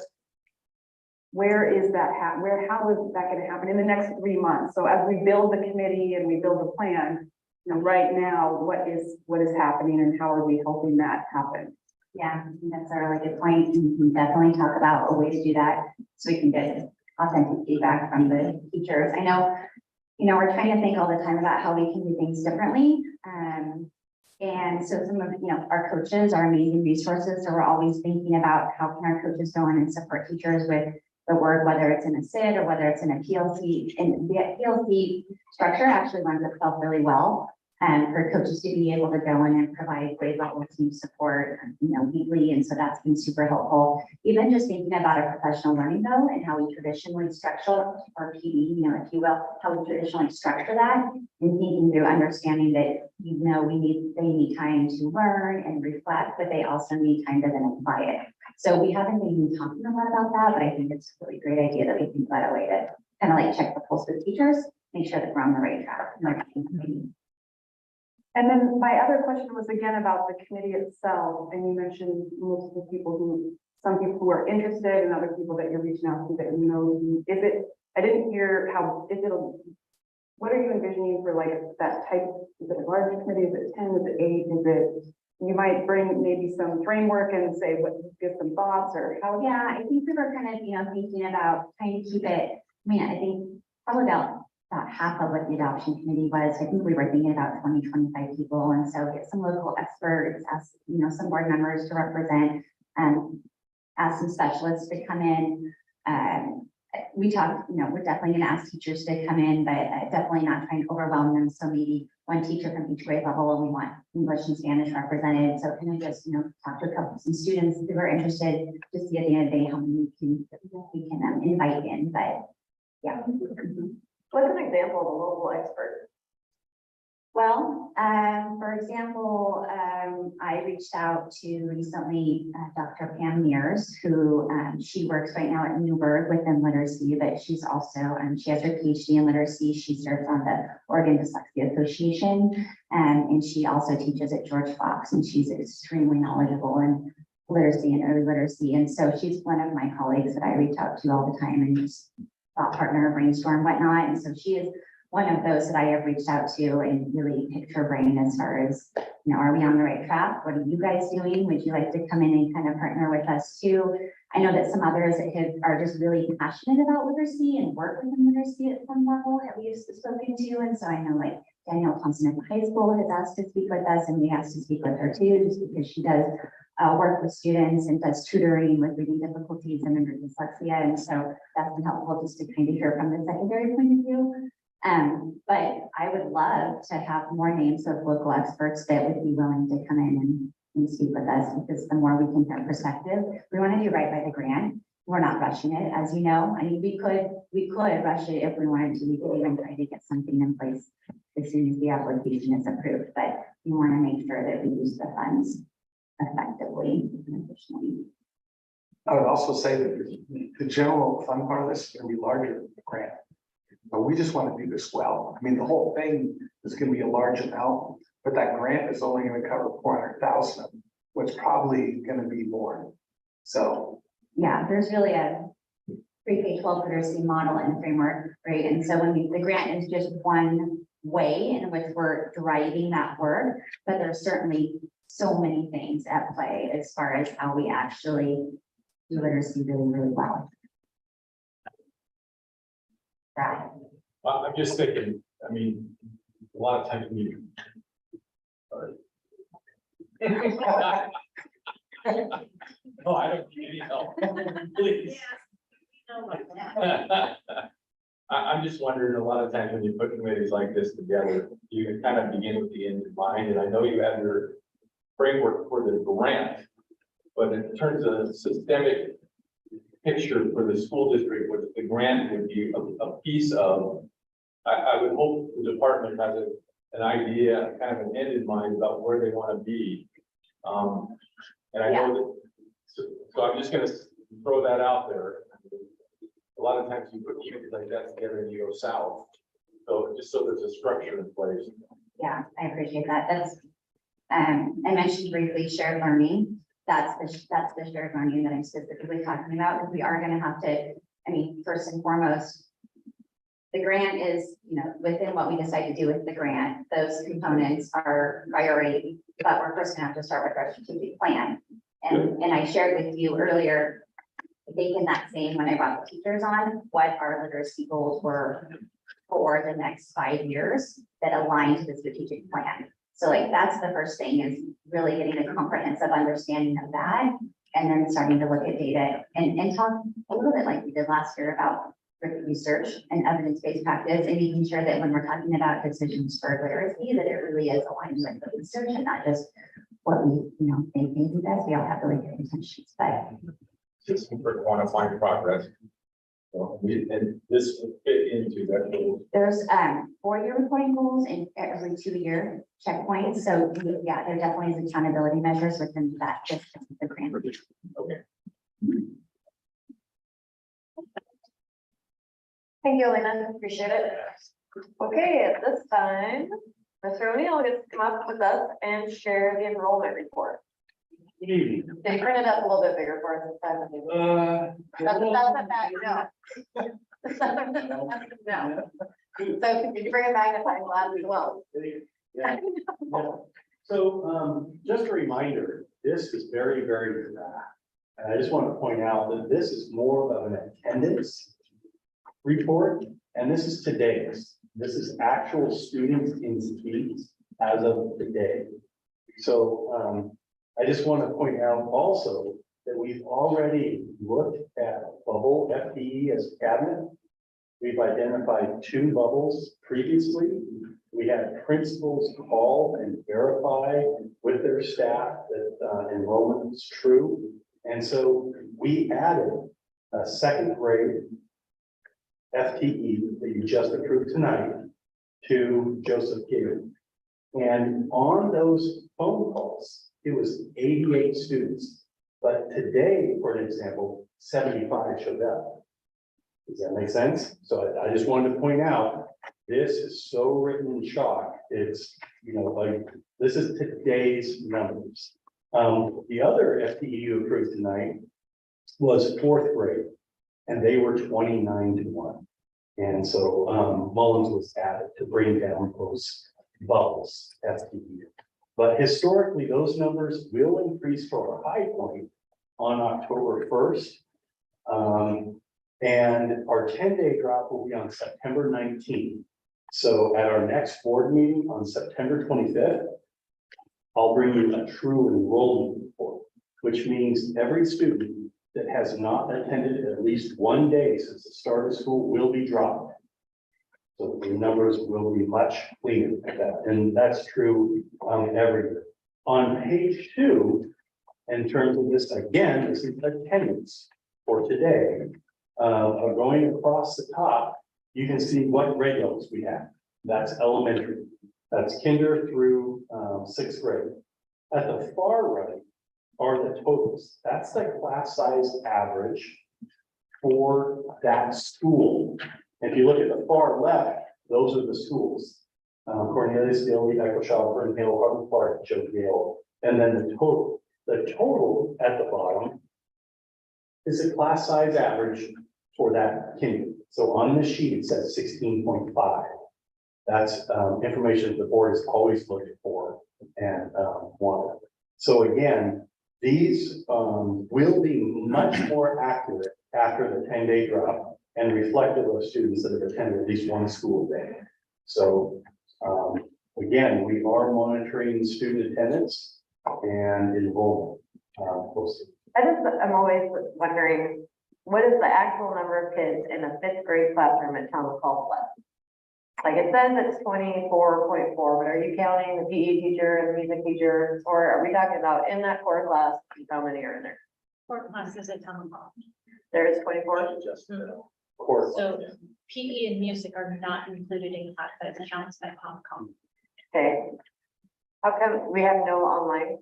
is that how is that going to happen in the next 3 months? So as we build the committee and we build the plan, you know, right now, what is happening and how are we helping that happen? Yeah, I think that's a really good point. We can definitely talk about a way to do that so we can get authentic feedback from the teachers. I know, you know, we're trying to think all the time about how we can do things differently. And so some of, you know, our coaches are amazing resources. So we're always thinking about how can our coaches go in and support teachers with the work, whether it's in a SID or whether it's in a PLC. And the PLC structure actually lends itself really well for coaches to be able to go in and provide grade level team support, you know, weekly. And so that's been super helpful. Even just thinking about our professional learning though, and how we traditionally structure our PD, you know, if you will, how we traditionally structure that, and thinking through understanding that, you know, they need time to learn and reflect, but they also need time to then apply it. So we haven't been talking a lot about that, but I think it's a really great idea that we think about a way to kind of like check the pulse with teachers, make sure that we're on the right track. And then my other question was again about the committee itself, and you mentioned multiple people some people who are interested and other people that you're reaching out to that you know, I didn't hear what are you envisioning for like that type, is it a large committee, is it 10, is it 8, is it, you might bring maybe some framework and say, give some thoughts or how? Yeah, I think we were kind of, you know, thinking about trying to keep it, I mean, I think probably about half of what the adoption committee was. I think we were thinking about 20, 25 people. And so get some local experts, ask, you know, some board members to represent, ask some specialists to come in. We talked, you know, we're definitely going to ask teachers to come in, but definitely not trying to overwhelm them. So maybe one teacher from each grade level, and we want English and Spanish represented. So kind of just, you know, talk to a couple of some students who are interested to see at the end of the day how many we can invite in. But yeah. What's an example of a local expert? Well, for example, I reached out to recently Dr. Pam Mears, who she works right now at Newburgh within literacy, but she's also, she has her PhD in literacy. She serves on the Oregon Dyslexia Association, and she also teaches at George Fox, and she's extremely knowledgeable in literacy and early literacy. And so she's one of my colleagues that I reach out to all the time and just thought partner, brainstorm, whatnot. And so she is one of those that I have reached out to and really picked her brain as far as, you know, are we on the right track? What are you guys doing? Would you like to come in and kind of partner with us too? I know that some others are just really passionate about literacy and work within literacy at some level that we've spoken to. And so I know like Danielle Thompson at the high school has asked to speak with us, and we asked to speak with her too, just because she does work with students and does tutoring with reading difficulties and under dyslexia. And so that's been helpful just to kind of hear from the secondary point of view. But I would love to have more names of local experts that would be willing to come in and speak with us, because the more we can hear perspective, we want to do right by the grant. We're not rushing it, as you know. I mean, we could rush it if we wanted to. We could even try to get something in place as soon as the application is approved, but we want to make sure that we use the funds effectively and efficiently. I would also say that the general fund part of this is gonna be larger than the grant. But we just want to do this well. I mean, the whole thing is gonna be a large amount, but that grant is only gonna cover 400,000, which probably gonna be more. So, Yeah, there's really a pre-K-12 literacy model and framework, right? And so the grant is just one way in which we're driving that work, but there's certainly so many things at play as far as how we actually do literacy really, really well. Right. I'm just thinking, I mean, a lot of times we. Sorry. No, I don't need any help, please. I'm just wondering, a lot of times when you put committees like this together, you can kind of begin with the end in mind, and I know you have your framework for the grant, but in terms of systemic picture for the school district, which the grant would be a piece of, I would hope the department has an idea, kind of an end in mind about where they want to be. And I know that, so I'm just gonna throw that out there. A lot of times you put things like that together and you go south. So just so there's a structure in place. Yeah, I appreciate that. That's, I mentioned briefly shared learning. That's the shared learning that I'm specifically talking about, because we are gonna have to, I mean, first and foremost, the grant is, within what we decide to do with the grant, those components are priority, but we're first gonna have to start with our strategic plan. And I shared with you earlier, I think in that same, when I brought the teachers on, what our literacy goals were for the next 5 years that align to the strategic plan. So like, that's the first thing, is really getting a comprehensive understanding of that, and then starting to look at data and talk a little bit like we did last year about research and evidence-based practice, and making sure that when we're talking about decisions for literacy, that it really is aligned with the research and not just what we, think maybe best. We all have really good intentions, but System for quantifying progress. So and this would fit into that goal. there's 4-year reporting goals and every 2-year checkpoints. So yeah, there definitely is accountability measures within that, just the grant. Okay. Thank you, Elena, appreciate it. Okay, at this time, Mr. O'Neill gets to come up with us and share the enrollment report. Good evening. They printed up a little bit bigger for us this time. That's a fact, no. No. So could you bring a magnifying glass as well? Yeah. So, just a reminder, this is very, very fast. And I just want to point out that this is more of an attendance report, and this is today's. This is actual students in seats as of today. So, I just want to point out also that we've already looked at bubble FTE as a cabinet. We've identified 2 bubbles previously. We had principals call and verify with their staff that enrollment is true. And so we added a 2nd grade FTE that you just approved tonight to Joseph Gibbon. And on those phone calls, it was 88 students, but today, for an example, 75 showed up. Does that make sense? So I just wanted to point out, this is so written in chalk. It's, like, this is today's numbers. The other FTE you approved tonight was 4th grade, and they were 29-1. And so Mullins was added to bring down those bubbles FTE. But historically, those numbers will increase to our high point on October 1st. And our 10-day drop will be on September 19th. So at our next board meeting on September 25th, I'll bring you a true enrollment report. which means every student that has not attended at least one day since the start of school will be dropped. So the numbers will be much cleaner at that, and that's true every year. On page 2, in terms of this, again, this is attendance for today. Going across the top, you can see what grade levels we have. That's elementary. That's kinder through 6th grade. At the far right are the totals. That's the class size average for that school. If you look at the far left, those are the schools. Cornelius, Dale, Echo Shaw, Vernon Hill, Harvard Park, Joe Gale, and then the total. The total at the bottom is the class size average for that kinder. So on the sheet, it says 16.5. That's information the board is always looking for and wanted. So again, these will be much more accurate after the 10-day drop and reflective of students that have attended at least one school day. So again, we are monitoring student attendance and enrollment. I'm always wondering, what is the actual number of kids in a 5th grade classroom at Thomas Hall Plus? Like it says it's 24.4, but are you counting the PE teacher and the music teacher, or are we talking about in that core class, how many are in there? 4 classes at Town Hall. There is 24. Course. So PE and music are not included in class size counts at Comcom. Okay. How come we have no online?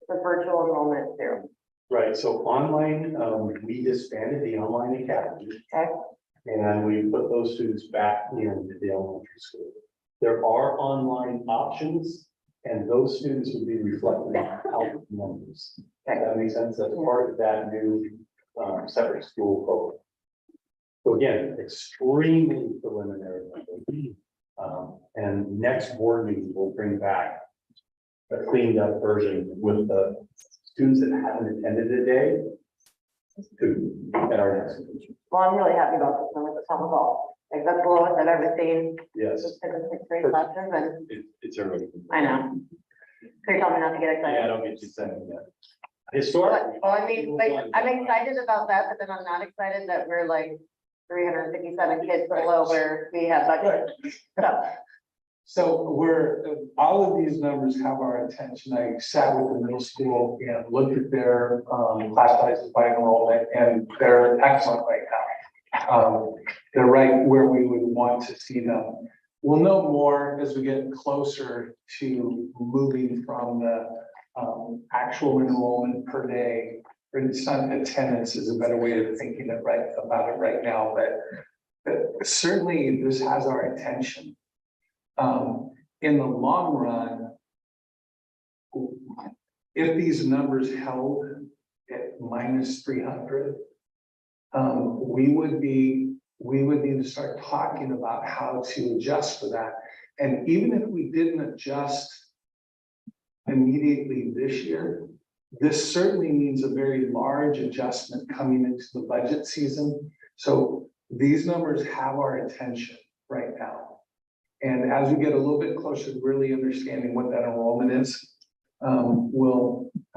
The virtual enrollment zero. Right, so online, we disbanded the online academy. Okay. And we put those students back into the elementary school. There are online options, and those students would be reflected in health numbers. Does that make sense? That's part of that new separate school program. So again, extremely preliminary. And next board meeting will bring back a cleaned up version with the students that haven't attended a day at our next meeting. Well, I'm really happy about this one with the Thomas Hall. Like that's the lowest I've ever seen. Yes. Just in a 6th grade classroom, and It's early. I know. So you're telling me not to get excited? Yeah, I don't get you saying that. Historically. Well, I mean, like, I'm excited about that, but then I'm not excited that we're like 357 kids below where we have budget. So all of these numbers have our attention. I sat with the middle school and looked at their class sizes by enrollment, and they're excellent right now. They're right where we would want to see them. We'll know more as we get closer to moving from the actual enrollment per day. Or it's not attendance is a better way of thinking about it right now, but certainly this has our attention. In the long run, if these numbers held at minus 300, we would need to start talking about how to adjust for that. And even if we didn't adjust immediately this year, this certainly means a very large adjustment coming into the budget season. So these numbers have our attention right now. And as we get a little bit closer to really understanding what that enrollment is,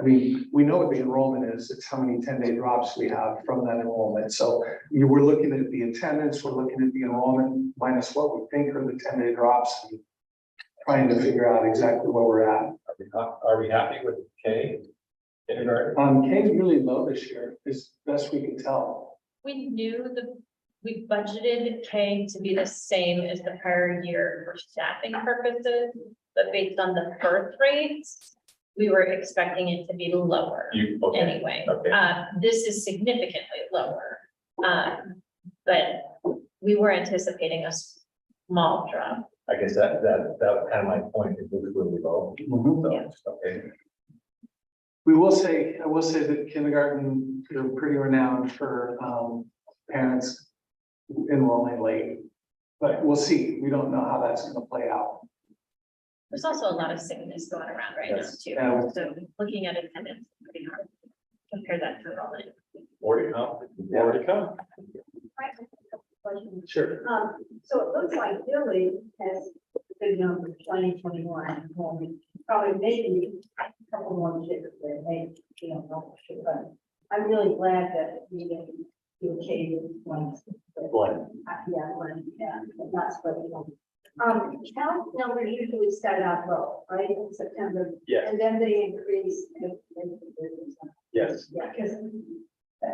we know what the enrollment is. It's how many 10-day drops we have from that enrollment. So we're looking at the attendance, we're looking at the enrollment minus what we think are the 10-day drops, and trying to figure out exactly where we're at. Are we happy with K? Kindergarten? K is really low this year, as best we can tell. We we budgeted K to be the same as the prior year for staffing purposes, but based on the birth rates, we were expecting it to be lower Okay. anyway. Okay. This is significantly lower. But we were anticipating a small drop. I guess that was kind of my point, it was really low. So, okay. I will say that kindergarten, they're pretty renowned for parents enrolling late. But we'll see. We don't know how that's gonna play out. There's also a lot of sickness going around right now too. Yeah. So looking at attendance, is pretty hard. Compare that to enrollment. More to come, more to come. Sure. So it looks like Billy has a big number, 2021 enrollment. probably maybe a couple more shifts there, maybe, you know, no shift, but I'm really glad that we didn't do a K one. Yeah, one, yeah, but not split one. Count number usually start out low, right, in September, Yes, and then they increase. yes. Yeah, because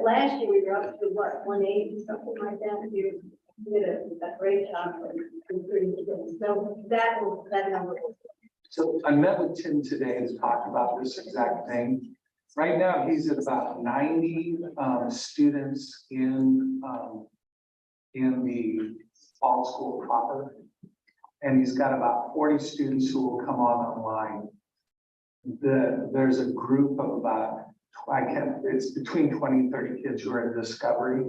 last year we were up to what, 180, something like that, you did a great job of increasing it. So that number will. So I met with Tim today to talk about this exact thing. Right now, he's at about 90 students in the fall school proper. And he's got about 40 students who will come on online. There's a group of about, it's between 20 and 30 kids who are in discovery,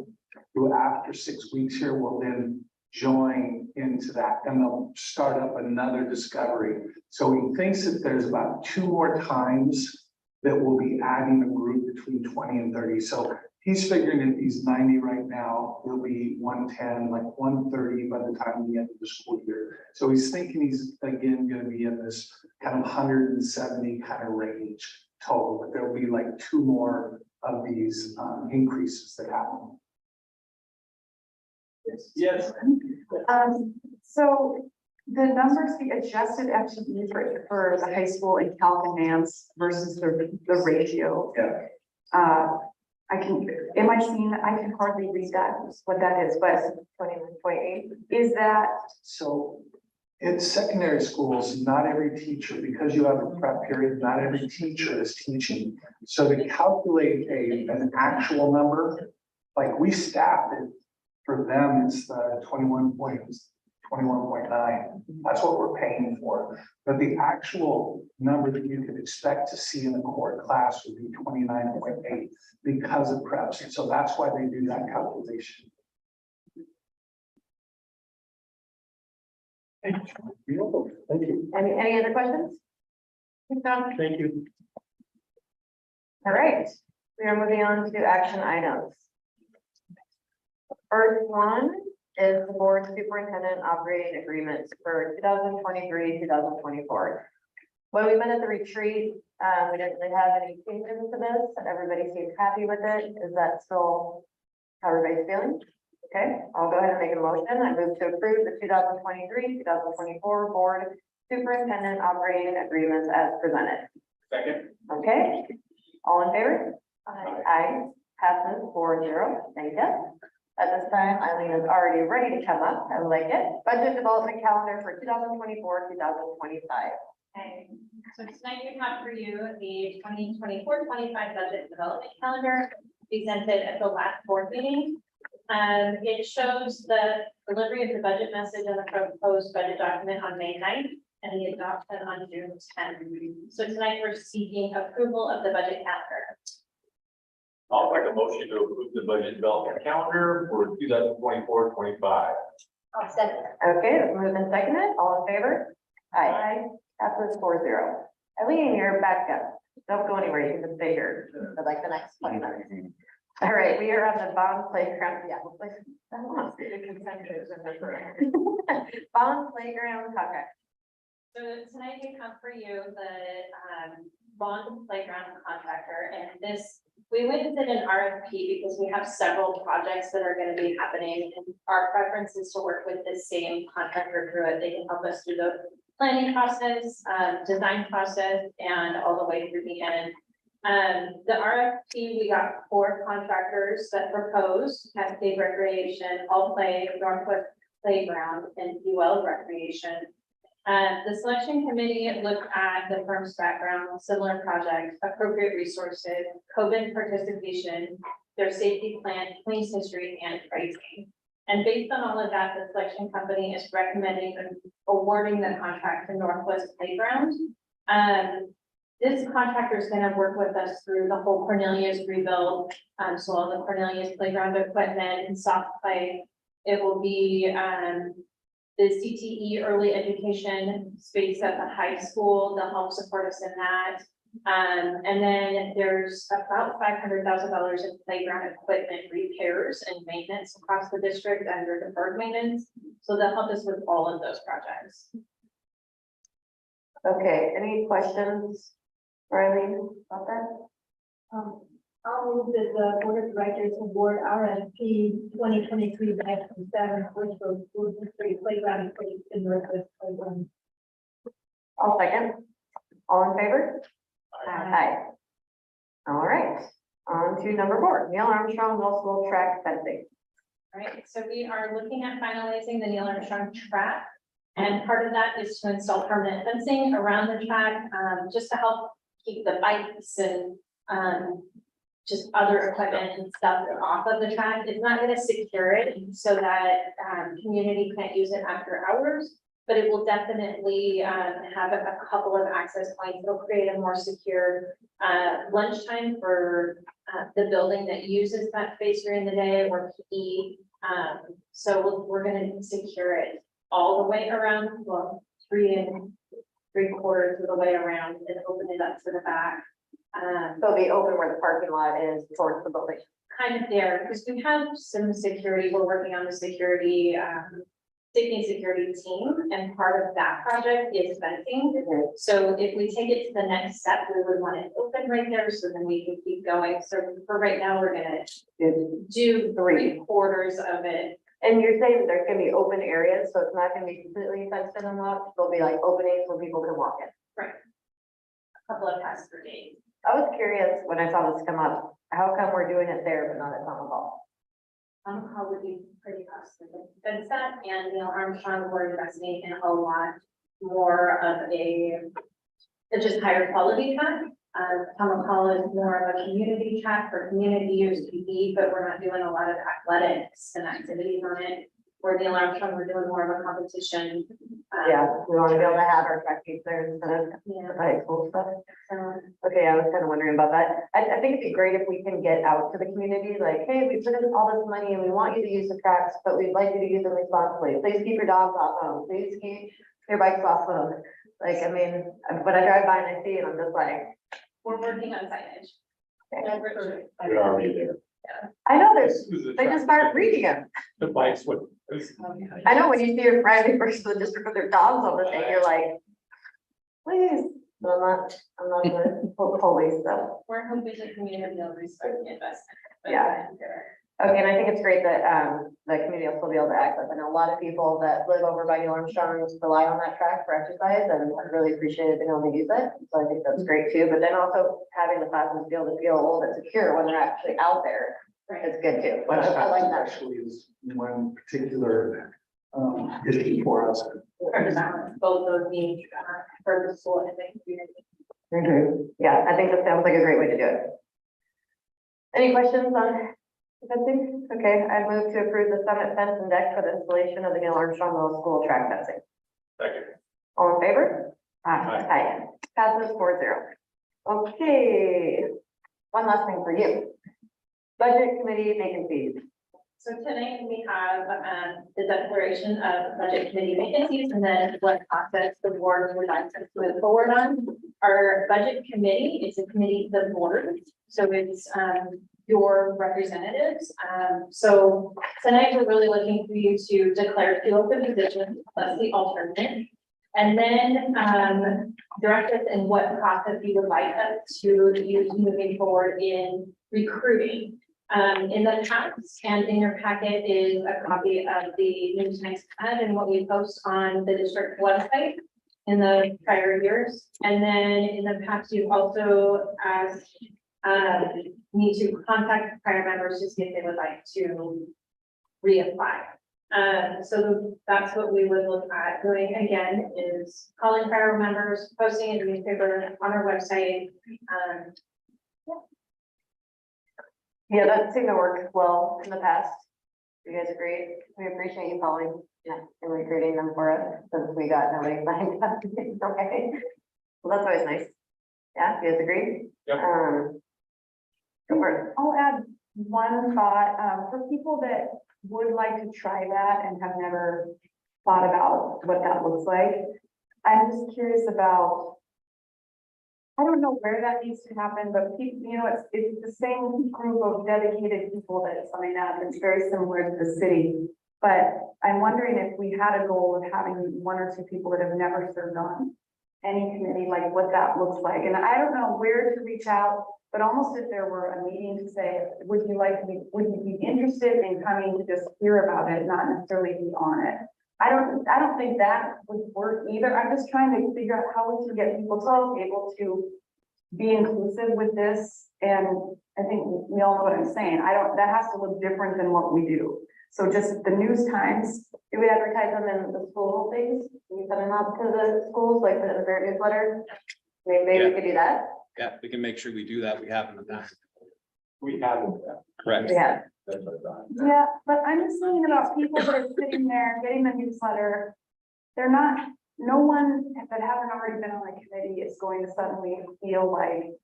who after 6 weeks here will then join into that, and they'll start up another discovery. So he thinks that there's about 2 more times that we'll be adding a group between 20 and 30. So he's figuring if he's 90 right now, he'll be 110, like 130 by the time we end of the school year. So he's thinking he's again going to be in this kind of 170 kind of range total, but there'll be like 2 more of these increases that happen. Yes. So the numbers, the adjusted FTE for the high school in calc and Nance versus the ratio. Yeah. I can hardly read that, what that is, but 21.8, is that, So in secondary schools, not every teacher, because you have a prep period, not every teacher is teaching. So to calculate an actual number, like we staffed it, for them, it's the 21.9. That's what we're paying for. But the actual number that you could expect to see in the core class would be 29.8 because of preps. And so that's why they do that calculation. Thank you. any other questions? Thank you. All right, we are moving on to action items. First one is the board superintendent operating agreements for 2023, 2024. When we met at the retreat, we didn't really have any changes to this, and everybody seems happy with it. Is that still how everybody's feeling? Okay, I'll go ahead and make a motion. I move to approve the 2023, 2024 board superintendent operating agreements as presented. Second. Okay, all in favor? Aye. Passes 4-0. Thank you. At this time, Eileen is already ready to come up. I like it. Budget development calendar for 2024, 2025. Okay, so tonight we have for you the 2024-25 budget development calendar presented at the last board meeting. It shows the delivery of the budget message and the proposed budget document on May 9th and the adoption on June 10th. So tonight we're seeking approval of the budget calendar. I'll make a motion to approve the budget development calendar for 2024-25. I'll second. Okay, let's move and second it. All in favor? Aye. Passes 4-0. Eileen, you're back up. Don't go anywhere. You can stay here for like the next 20 minutes. All right, we are on the bond playground. Yeah. I want to see the consensus in this room. Bond playground contract. So tonight we come for you the bond playground contractor, and this, we went and did an RFP because we have several projects that are going to be happening, and our preference is to work with the same contractor through it. They can help us through the planning process, design process, and all the way through the end. The RFP, we got 4 contractors that proposed Cascade Recreation, All Play, Northwest Playground, and UL Recreation. The selection committee looked at the firm's background, similar projects, appropriate resources, COVID participation, their safety plan, claims history, and pricing. And based on all of that, the selection company is recommending awarding the contract to Northwest Playground. This contractor is going to work with us through the whole Cornelius rebuild. So all the Cornelius playground equipment and soft play. It will be the CTE early education space at the high school. They'll help support us in that. And then there's about $500,000 in playground equipment repairs and maintenance across the district under deferred maintenance. So they'll help us with all of those projects. Okay, any questions, Riley, about that? I'll move that the board of directors award RFP 2023-7 Bristol School District Playground Equipment in Northwest Playground. I'll second. All in favor? Aye. All right, on to number 4, Neil Armstrong Middle School track fencing. All right, so we are looking at finalizing the Neil Armstrong track. And part of that is to install permanent fencing around the track, just to help keep the bikes and, just other equipment and stuff off of the track. It's not gonna secure it so that, community can't use it after hours, but it will definitely, have a couple of access points. It'll create a more secure, lunchtime for, the building that uses that space during the day or PE. So we're gonna secure it all the way around, well, 3 3/4 of the way around and open it up to the back. So the open where the parking lot is towards the building. Kind of there, because we have some security, we're working on the security, safety and security team, and part of that project is fencing. So if we take it to the next step, we would want it open right there, so then we can keep going. So for right now, we're gonna do 3/4 of it. And you're saying that there's gonna be open areas, so it's not gonna be completely fenced in and locked, there'll be like openings where people can walk in. A couple of tests per day. I was curious when I saw this come up, how come we're doing it there but not at Town Hall? How would be pretty costly, but that and Neil Armstrong were investing in a lot more of just higher quality track. Common Hall is more of a community track for community use PE, but we're not doing a lot of athletics and activities on it. Where Neil Armstrong, we're doing more of a competition. Yeah, we wanna be able to have our track meets there instead of Yeah. the high school stuff. So, Okay, I was kind of wondering about that. I think it'd be great if we can get out to the community, like, hey, we put in all this money and we want you to use the tracks, but we'd like you to use them responsibly. Please keep your dogs off them. Please keep your bikes off them. Like, I mean, when I drive by and I see it, I'm just like, we're working on signage. We're already there. I know there's, they just start reading them. The bikes would. I know when you see your friend versus the district with their dogs on the thing, you're like, please. No, I'm not the police stuff. We're hoping the community will respect the investment. but- Yeah. Okay, and I think it's great that, the community will still be able to access. I know a lot of people that live over by Neil Armstrong rely on that track for exercise, and I really appreciate being able to use it. So I think that's great too, but then also having the classes be able to feel a little bit secure when they're actually out there is good too. But I like that. Actually is one particular, issue for us. For the balance, both those needs, for the school and the community. Yeah, I think that sounds like a great way to do it. Any questions on fencing? Okay, I move to approve the summit fence and deck for the installation of the Neil Armstrong Middle School track fencing. Second. All in favor? Aye. Aye. Passes 4-0. Okay, one last thing for you. Budget committee vacancies. So tonight we have, the declaration of budget committee vacancies and then what process the board would like to move forward on. Our budget committee is a committee of the board, so it's, your representatives. So tonight we're really looking for you to declare 2 open positions, plus the alternate. And then, direct us in what process you would like us to use moving forward in recruiting. In the past and in your packet is a copy of the News Next ad and what we post on the district website in the prior years. And then in the past, you've also asked, me to contact prior members to see if they would like to reapply. So that's what we would look at doing again is calling prior members, posting in the newspaper on our website. Yeah, that seemed to work well in the past. You guys agree? We appreciate you calling, and recruiting them for us, since we got nobody signed up. Okay. Well, that's always nice. Yeah, you guys agree? Yep. Go for it. I'll add one thought, for people that would like to try that and have never thought about what that looks like. I'm just curious about, I don't know where that needs to happen, but people, it's the same group of dedicated people that sign up. It's very similar to the city. But I'm wondering if we had a goal of having 1 or 2 people that have never served on any committee, like what that looks like. And I don't know where to reach out, but almost if there were a meeting to say, would you be interested in coming to just hear about it, not necessarily be on it? I don't think that would work either. I'm just trying to figure out how we can get people to be able to be inclusive with this. And I think we all know what I'm saying. That has to look different than what we do. So just the news times, Do we advertise them in the school things? Can you send them out to the schools, like the Bear newsletter? Maybe we could do that. Yeah, we can make sure we do that. We have in the past. We haven't. Correct. Yeah. That's what I thought. yeah, but I'm just thinking about people that are sitting there getting the newsletter. They're not, no one that hasn't already been on a committee is going to suddenly feel like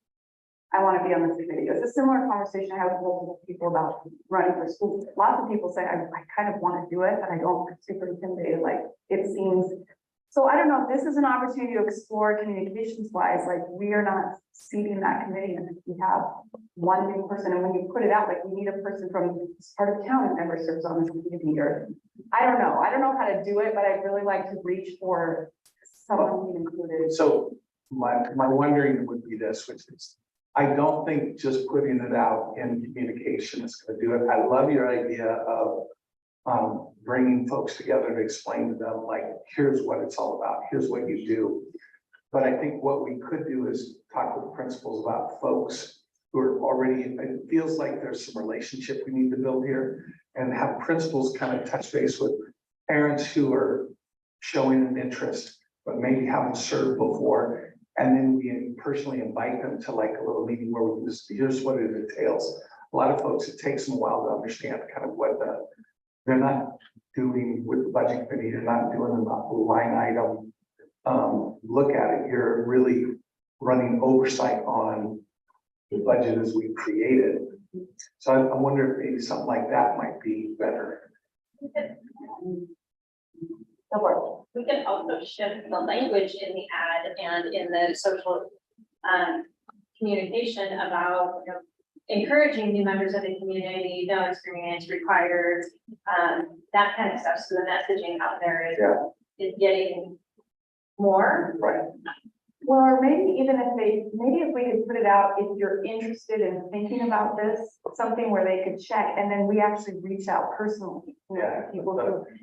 I want to be on this committee. It's a similar conversation I have with multiple people about running for school. Lots of people say, I kind of want to do it, but I don't, I'm super intimidated, like, it seems. So I don't know if this is an opportunity to explore communications wise, like, we are not seating that committee, and we have one new person, and when you put it out, like, we need a person from this part of town that never serves on this committee, or I don't know how to do it, but I'd really like to reach for someone to be included. So my wondering would be this, which is, I don't think just putting it out in communication is going to do it. I love your idea of bringing folks together to explain to them, like, here's what it's all about, here's what you do. But I think what we could do is talk with principals about folks who are already, it feels like there's some relationship we need to build here, and have principals kind of touch base with parents who are showing an interest, but maybe haven't served before. And then we personally invite them to like a little meeting where we can just, here's what it entails. A lot of folks, it takes them a while to understand kind of what they're not doing with the budget committee, they're not doing a line item. Look at it, you're really running oversight on the budget as we create it. So I wonder if maybe something like that might be better. We can also shift the language in the ad and in the social communication about, you know, encouraging new members of the community, no experience required, that kind of stuff. So the messaging out there is getting more. Right. Well, or maybe even if we could put it out, if you're interested in thinking about this, something where they could check, and then we actually reach out personally. You know, to people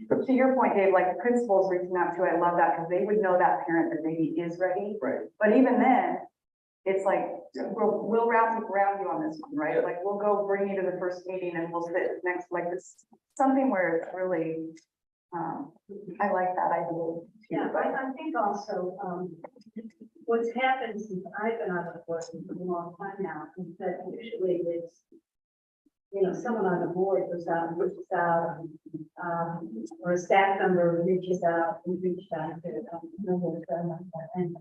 who, to your point, Dave, like principals reaching out to, I love that, because they would know that parent that maybe is ready. Right. But even then, it's like, we'll wrap around you on this one, right? Like, we'll go bring you to the first meeting and we'll sit next, like this, something where it's really, I like that idea. too, Yeah, but- I think also, what's happened since I've been on the board for a long time now, is that usually it's, you know, someone on the board goes out and reaches out, or a staff member reaches out and reaches out to, members like that. And,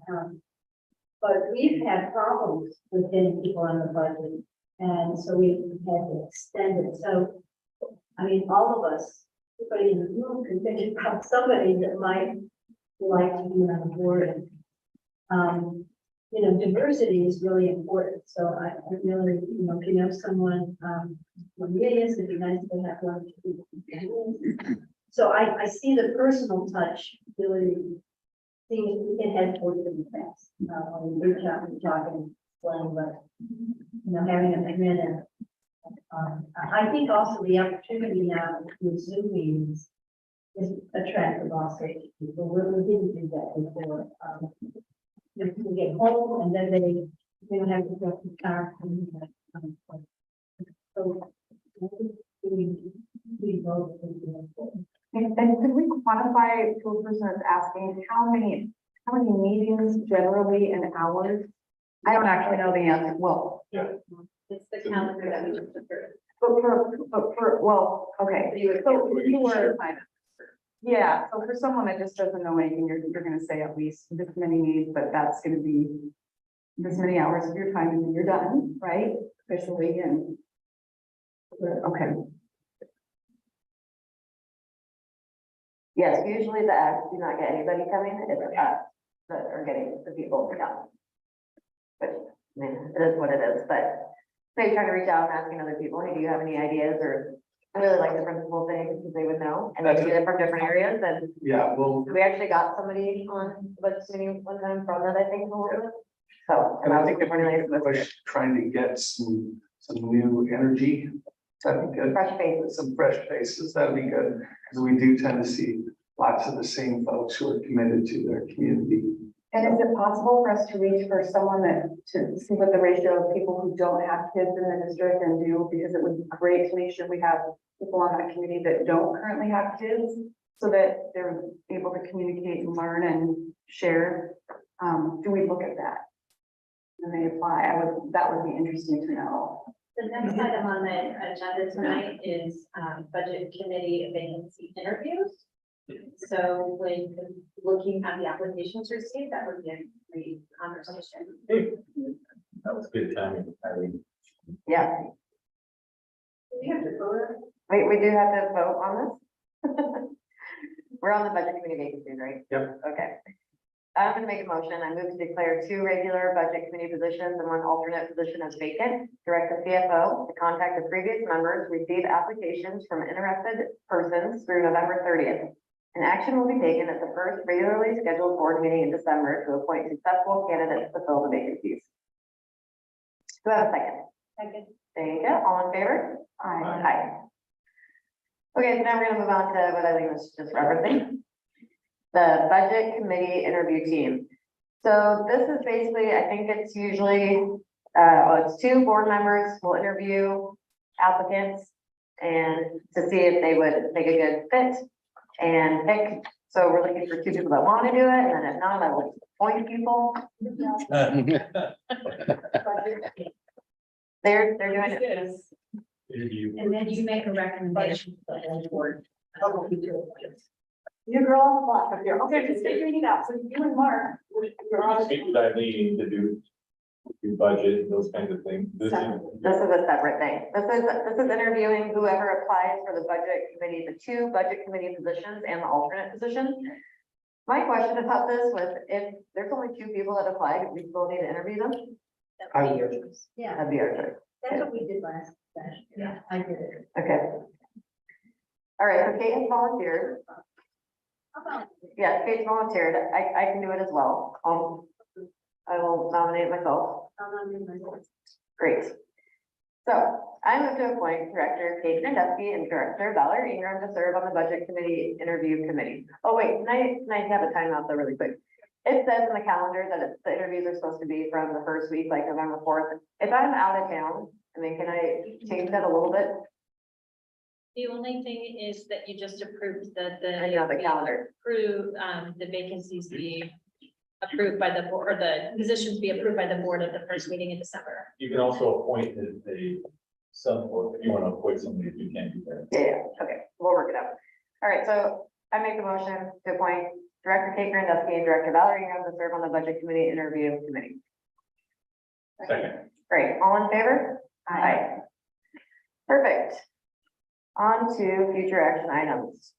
but we've had problems with getting people on the budget, and so we had to extend it. So, I mean, all of us, everybody in the room can think about somebody that might like to be on the board. And, you know, diversity is really important. So I really, you know, if you know someone, Maria's, it'd be nice to have one. So I see the personal touch really, it has worked in the past. When we reach out and talk and explain, but, you know, having a come in and, I think also the opportunity now with Zoom meetings is attractive also to people. We didn't do that before. They can get home and then they don't have to go to the car. So we vote. And could we quantify to a person that's asking, how many meetings generally in hours? I don't actually know the answer. Well, It's the calendar that we just approved. but for, well, okay. So you were, yeah, so for someone that just doesn't know anything, you're gonna say at least this many meetings, but that's gonna be this many hours of your time and then you're done, right? Officially and. Okay. Yes, usually the ads do not get anybody coming, it's us that are getting the people to come. Which, I mean, it is what it is, but maybe trying to reach out and asking other people, hey, do you have any ideas or I really like the principal thing, because they would know, and they That's get it from different areas, and Yeah, well, we actually got somebody on the budget committee one time from that, I think, a little bit. So. and I think if really we nice. can push trying to get some new energy, that'd be good. Fresh faces. Some fresh faces, that'd be good, because we do tend to see lots of the same folks who are committed to their community. And is it possible for us to reach for someone that, to see what the ratio of people who don't have kids in the district and do? Because it would be great to make sure we have people on that committee that don't currently have kids, so that they're able to communicate and learn and share. Do we look at that? When they apply, that would be interesting to know. The next item on the agenda tonight is budget committee vacancy interviews. So when looking at the applications received, that would be a great conversation. That was good timing. Yeah, We have to vote. we do have to vote on this. We're on the budget committee vacancies, right? Yep. Okay. I'm gonna make a motion. I move to declare 2 regular budget committee positions and 1 alternate position as vacant. Direct the CFO to contact the previous members, receive applications from interested persons through November 30th. An action will be taken at the first regularly scheduled board meeting in December to appoint successful candidates to fill the vacancies. Do I have a second? Second. Thank you. All in favor? Aye. Okay, so now we're gonna move on to what Eileen was just referencing. The budget committee interview team. So this is basically, I think it's usually, it's 2 board members will interview applicants and to see if they would make a good fit and pick. So we're looking for 2 people that want to do it, and then if not, I will appoint people. They're doing it. And then you make a recommendation to the whole board. Your girl on the block up here. Okay, just figuring it out. So you and Mark, you're on. Speak with Eileen to do budget, and those kinds of things. This is. This is a separate thing. This is interviewing whoever applies for the budget committee, the 2 budget committee positions and the alternate position. My question about this was, if there's only 2 people that applied, we still need to interview them? I would. Yeah, That'd be our choice. that's what we did last session. Yeah, I did it. Okay. All right, so Kate has volunteered. Yeah, Kate's volunteered. I can do it as well. I will nominate myself. Great. So I move to appoint Director Kate Nandesky and Director Valerie Ingram to serve on the Budget Committee Interview Committee. Oh, wait, can I have a timeout though really quick? It says in the calendar that the interviews are supposed to be from the first week, like November 4th. If I'm out of town, I mean, can I change that a little bit? The only thing is that you just approved that I know the calendar. approve, the vacancies be approved by the board, or the positions be approved by the board at the first meeting in December. You can also appoint a sub, or if you want to appoint somebody, you can do that. Yeah, okay, we'll work it out. All right, so I make a motion to appoint Director Kate Grandusky and Director Valerie Ingram to serve on the Budget Committee Interview Committee. Second. Great, all in favor? Aye. Perfect. On to future action items.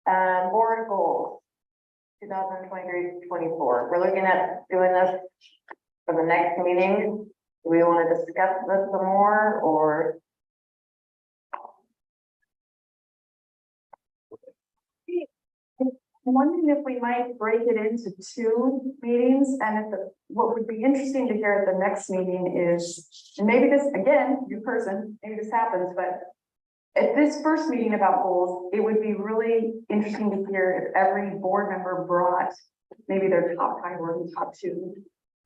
Board goals. 2023-24. We're looking at doing this for the next meeting. Do we want to discuss this some more, or? I'm wondering if we might break it into 2 meetings, and if what would be interesting to hear at the next meeting is, and maybe this, again, new person, maybe this happens, but at this first meeting about goals, it would be really interesting to hear if every board member brought maybe their top priority, top 2,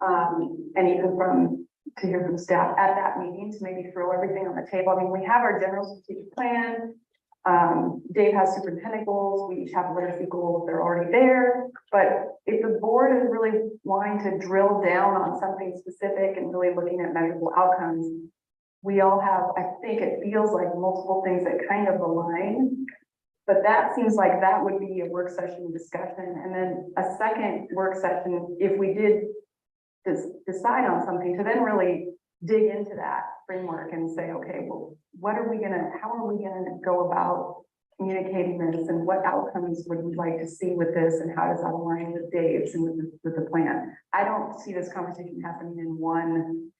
and even to hear from staff at that meeting to maybe throw everything on the table. I mean, we have our general strategic plan. Dave has superintendent goals. We each have literacy goals. They're already there. But if the board is really wanting to drill down on something specific and really looking at measurable outcomes, we all have, I think it feels like multiple things that kind of align. But that seems like that would be a work session discussion. And then a second work session, if we did decide on something, to then really dig into that framework and say, okay, well, how are we gonna go about communicating this, and what outcomes would we like to see with this, and how does that align with Dave's and with the plan? I don't see this conversation happening in one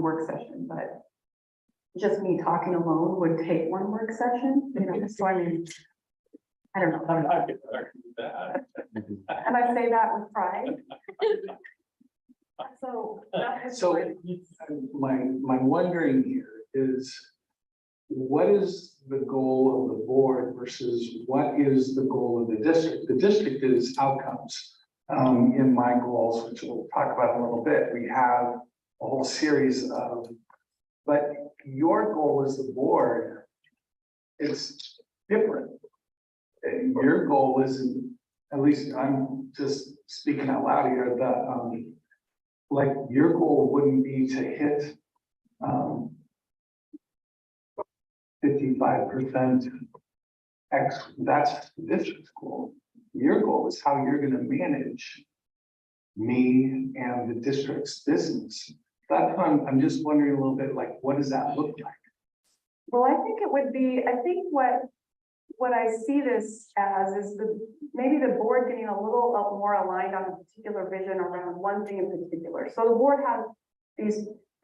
work session, but just me talking alone would take one work session, you know, so I mean, I don't know. I'm not gonna argue with that. And I say that with pride. So. So my wondering here is, what is the goal of the board versus what is the goal of the district? The district is outcomes. In my goals, which we'll talk about in a little bit, we have a whole series of, but your goal as the board is different. And your goal is, at least I'm just speaking out loud here, that like your goal wouldn't be to hit 55% X, that's the district's goal. Your goal is how you're gonna manage me and the district's business. That's why I'm just wondering a little bit, like, what does that look like? Well, I think it would be, I think what I see this as is maybe the board getting a little more aligned on a particular vision around one thing in particular. So the board has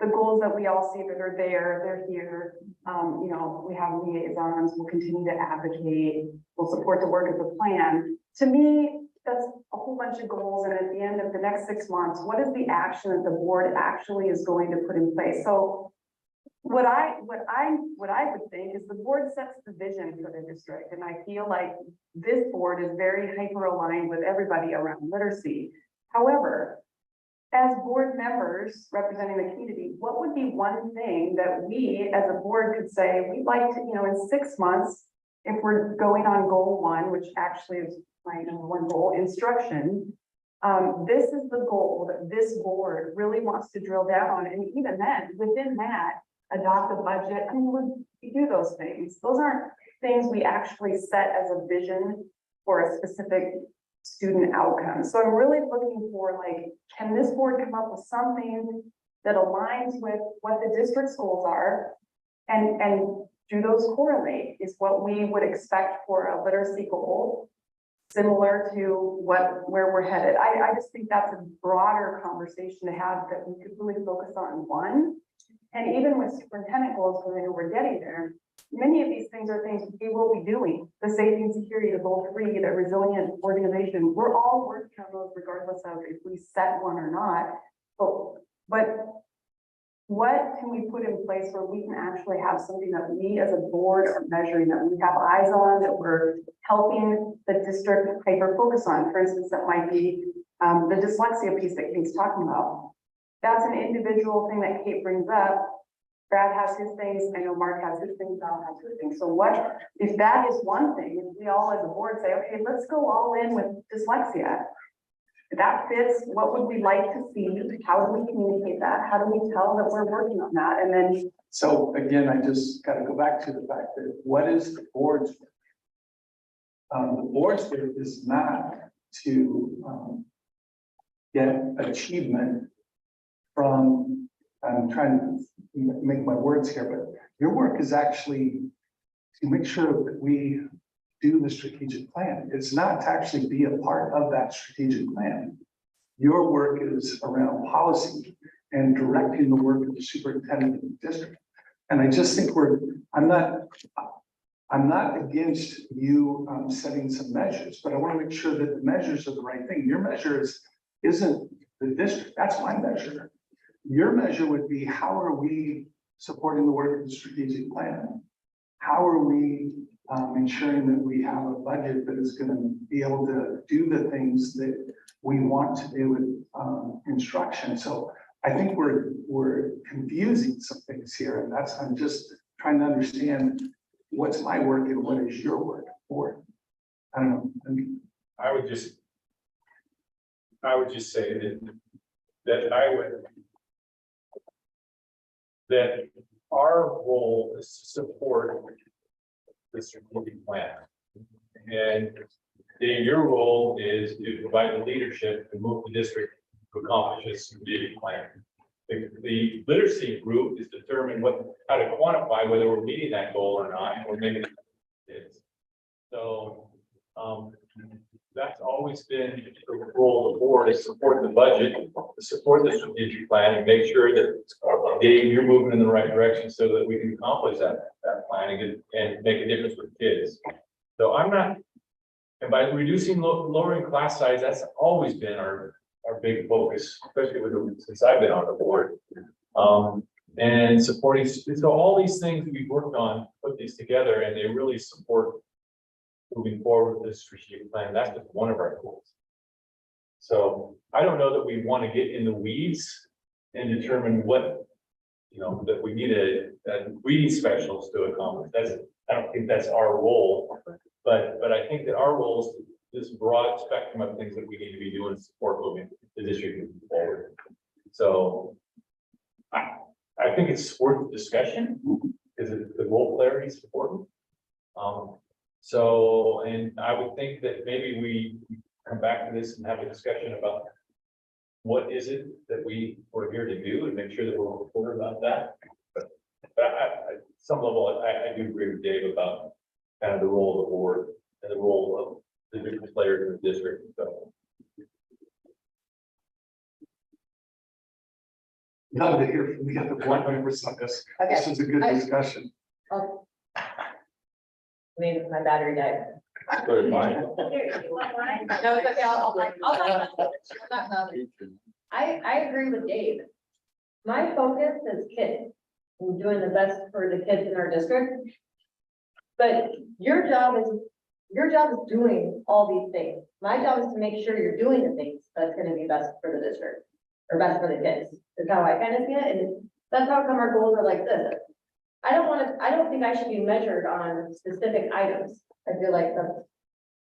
the goals that we all see that are there, they're here. You know, we have liaisons, we'll continue to advocate, we'll support the work of the plan. To me, that's a whole bunch of goals, and at the end of the next 6 months, what is the action that the board actually is going to put in place? So what I would think is the board sets the vision for the district, and I feel like this board is very hyper aligned with everybody around literacy. However, as board members representing the community, what would be one thing that we as a board could say, we'd like to, you know, in 6 months, if we're going on goal 1, which actually is my #1 goal, instruction, this is the goal that this board really wants to drill down on. And even then, within that, adopt a budget. I mean, we do those things. Those aren't things we actually set as a vision for a specific student outcome. So I'm really looking for, like, can this board come up with something that aligns with what the district's goals are, and do those correlate? Is what we would expect for a literacy goal similar to where we're headed? I just think that's a broader conversation to have that we could really focus on one. And even with superintendent goals, because I know we're getting there, many of these things are things we will be doing. The safety and security, the goal 3, the resilient organization, we're all working on those regardless of if we set one or not. But what can we put in place where we can actually have something that we as a board are measuring, that we have eyes on, that we're helping the district hyper focus on? For instance, that might be the dyslexia piece that Kate's talking about. That's an individual thing that Kate brings up. Brad has his things, I know Mark has his things, Al has his things. So what, if that is one thing, if we all as a board say, okay, let's go all in with dyslexia. If that fits, what would we like to see? How do we communicate that? How do we tell that we're working on that? And then. So again, I just gotta go back to the fact that what is the board's? The board's work is not to get achievement from, I'm trying to make my words here, but your work is actually to make sure that we do the strategic plan. It's not to actually be a part of that strategic plan. Your work is around policy and directing the work of the superintendent of the district. And I just think I'm not against you setting some measures, but I want to make sure that the measures are the right thing. Your measure isn't the district, that's my measure. Your measure would be, how are we supporting the work of the strategic plan? How are we ensuring that we have a budget that is going to be able to do the things that we want to do with instruction? So I think we're confusing some things here, and I'm just trying to understand what's my work and what is your work for. I don't know. I would just say that our role is to support the strategic plan. And then your role is to provide the leadership to move the district to accomplish this strategic plan. The literacy group is determined how to quantify whether we're meeting that goal or not, or maybe it is. So that's always been the role of the board, is support the budget, to support the strategic plan and make sure that Dave, you're moving in the right direction so that we can accomplish that plan and make a difference for kids. So I'm not, and by reducing, lowering class size, that's always been our big focus, especially since I've been on the board. And supporting, so all these things that we've worked on, put these together, and they really support moving forward with this strategic plan. That's just one of our goals. So I don't know that we want to get in the weeds and determine what, that we need a reading specialist to accomplish. I don't think that's our role, but I think that our role is this broad spectrum of things that we need to be doing to support moving the district moving forward. So I think it's worth discussion because the role clarity is important. So, and I would think that maybe we come back to this and have a discussion about what is it that we're here to do and make sure that we're clear about that. But at some level, I do agree with Dave about kind of the role of the board and the role of the different players in the district. So. Love to hear from the other board members on this. Okay. This is a good discussion. Oh. I mean, my battery died. Very fine. No, it's okay, I'll I agree with Dave. My focus is kids, and doing the best for the kids in our district. But your job is doing all these things. My job is to make sure you're doing the things that's gonna be best for the district, or best for the kids, is how I kind of see it, and that's how come our goals are like this. I don't think I should be measured on specific items. I feel like that's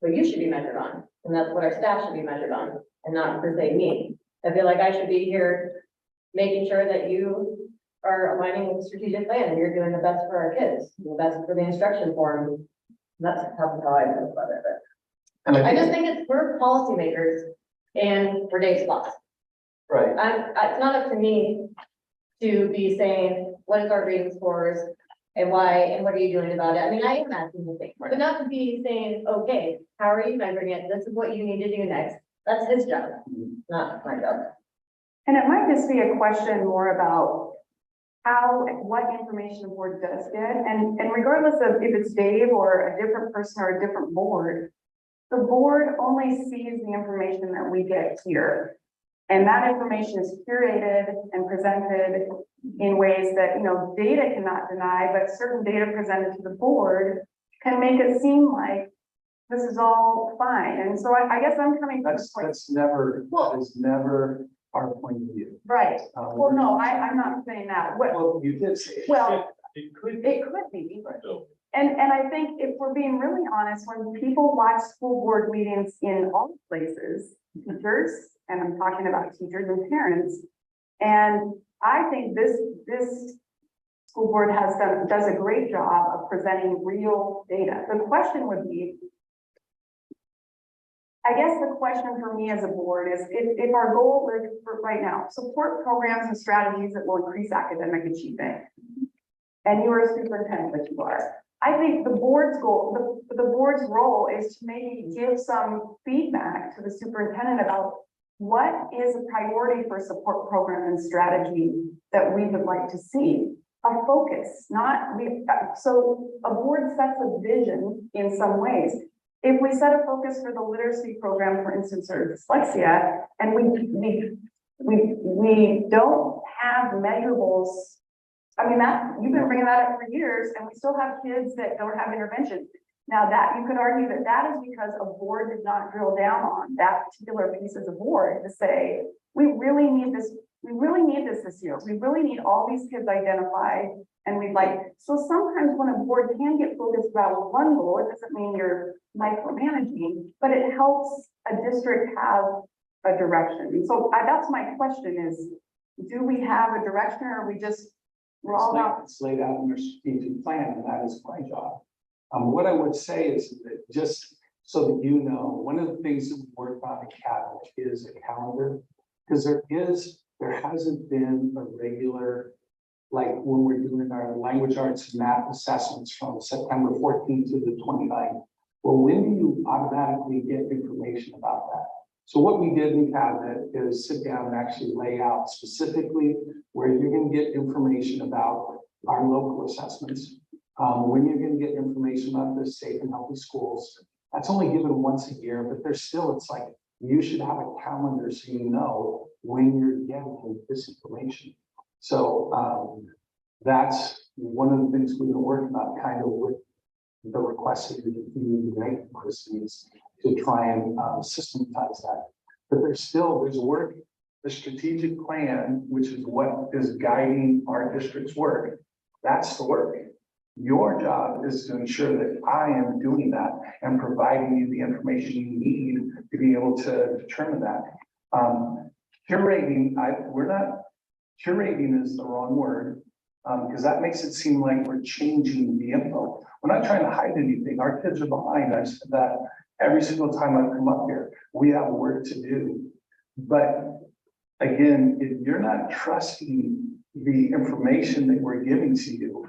what you should be measured on, and that's what our staff should be measured on, and not per se me. I feel like I should be here making sure that you are aligning with the strategic plan and you're doing the best for our kids, the best for the instruction forum. That's how I feel about it. And I just think we're policymakers and we're Dave's boss. right. It's not up to me to be saying, what is our rating scores and why, and what are you doing about it? I mean, I am asking the thing, but not to be saying, okay, how are you measuring it? This is what you need to do next. That's his job, not my job. And it might just be a question more about what information the board does get, and regardless of if it's Dave or a different person or a different board, the board only sees the information that we get here. And that information is curated and presented in ways that, data cannot deny, but certain data presented to the board can make it seem like this is all fine. And so I guess I'm coming from this point. That is never our point of view. Right. Well, no, I'm not saying that. Well, you did say. Well, It could it could be. So, And I think if we're being really honest, when people watch school board meetings in all places, teachers, and I'm talking about teachers and parents, and I think this school board does a great job of presenting real data. The question would be, I guess the question for me as a board is if our goal is for right now, support programs and strategies that will increase academic achievement. And you are a superintendent, but you are. I think the board's goal, the board's role is to maybe give some feedback to the superintendent about what is a priority for support program and strategy that we would like to see. A focus, so a board sets a vision in some ways. If we set a focus for the literacy program, for instance, or dyslexia, and we don't have measurables. I mean, you've been bringing that up for years, and we still have kids that don't have intervention. Now that you could argue that is because a board did not drill down on that particular piece of the board to say, we really need this this year. We really need all these kids identified. And so sometimes when a board can get focused about one goal, it doesn't mean you're micromanaging, but it helps a district have a direction. And so that's my question is, do we have a direction or are we just, It's laid out in your strategic plan, and that is my job. What I would say is that just so that you know, one of the things that we work on at CATL is a calendar, because there hasn't been a regular, like when we're doing our language arts and math assessments from September 14th to the 29th, Well, when do you automatically get information about that? So what we did in cabinet is sit down and actually lay out specifically where you're gonna get information about our local assessments. When you're gonna get information about the safe and healthy schools. That's only given once a year, but there's still, it's like, you should have a calendar so you know when you're getting this information. So, that's one of the things we've been working on kind of with the requests that you make, Christine, is to try and systematize that. But there's work, the strategic plan, which is what is guiding our district's work. That's the work. Your job is to ensure that I am doing that and providing you the information you need to be able to determine that. Curating, curating is the wrong word, because that makes it seem like we're changing the info. We're not trying to hide anything. Our kids are behind us that every single time I've come up here, we have work to do. But again, if you're not trusting the information that we're giving to you,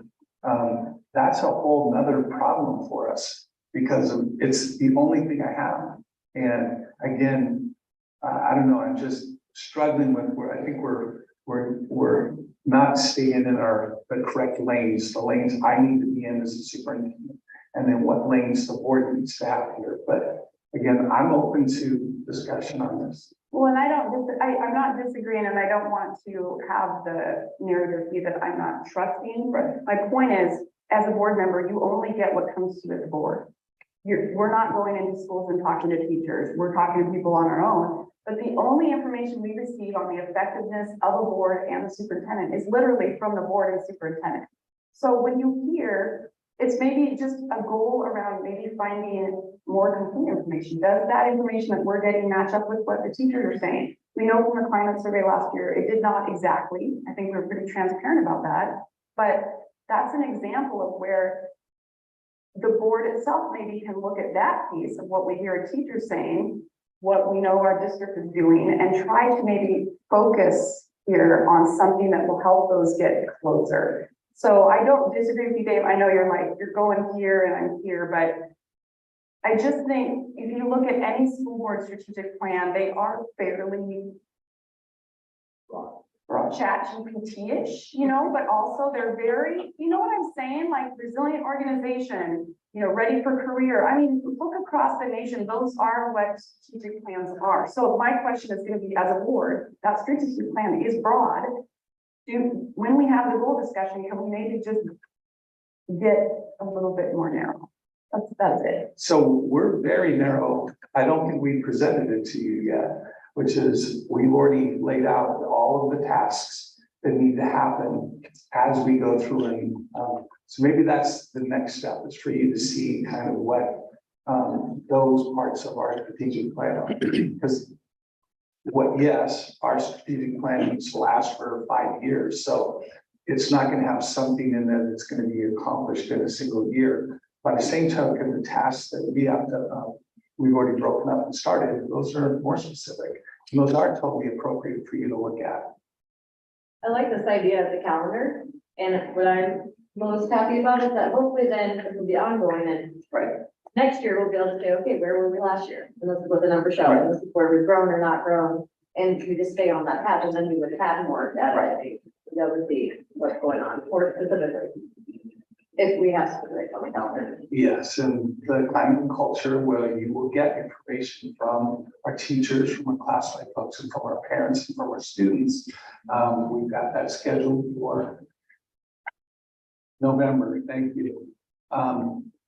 that's a whole nother problem for us because it's the only thing I have. And again, I don't know, I'm just struggling with where I think we're not staying in the correct lanes, the lanes I need to be in as a superintendent, and then what lanes the board needs to have here. But again, I'm open to discussion on this. Well, and I'm not disagreeing, and I don't want to have the narrative be that I'm not trusting. Right. My point is, as a board member, you only get what comes to the board. We're not going into schools and talking to teachers. We're talking to people on our own. But the only information we receive on the effectiveness of a board and the superintendent is literally from the board and superintendent. So when you hear, it's maybe just a goal around maybe finding more complete information. Does that information that we're getting match up with what the teachers are saying? We know from the climate survey last year, it did not exactly. I think we were pretty transparent about that. But that's an example of where the board itself maybe can look at that piece of what we hear teachers saying, what we know our district is doing, and try to maybe focus here on something that will help those get closer. So I don't disagree with you, Dave. I know you're going here and I'm here, but I just think if you look at any school board strategic plan, they are fairly ChatGPT-ish, but also they're very, you know what I'm saying? Like resilient organization, ready for career. I mean, look across the nation, those are what strategic plans are. So my question is going to be, as a board, that strategic plan is broad. When we have the goal discussion, can we maybe just get a little bit more narrow? That's it. So we're very narrow. I don't think we presented it to you yet, which is we've already laid out all of the tasks that need to happen as we go through. And so maybe that's the next step, is for you to see kind of what those parts of our strategic plan are. Because yes, our strategic plan needs to last for 5 years. So it's not going to have something in there that's going to be accomplished in a single year. By the same token, the tasks that we have to, we've already broken up and started, those are more specific. And those are totally appropriate for you to look at. I like this idea of the calendar, and what I'm most happy about is that hopefully then it will be ongoing, and Right. next year we'll be able to say, okay, where were we last year? And this is what the numbers show, and this is where we've grown or not grown, and we just stay on that path, and then we would have more data, I think, that would see what's going on, or specifically, if we have specific on the calendar. Yes, and the climate and culture, where you will get information from our teachers, from our classified folks, and from our parents, and from our students. We've got that scheduled for November. Thank you.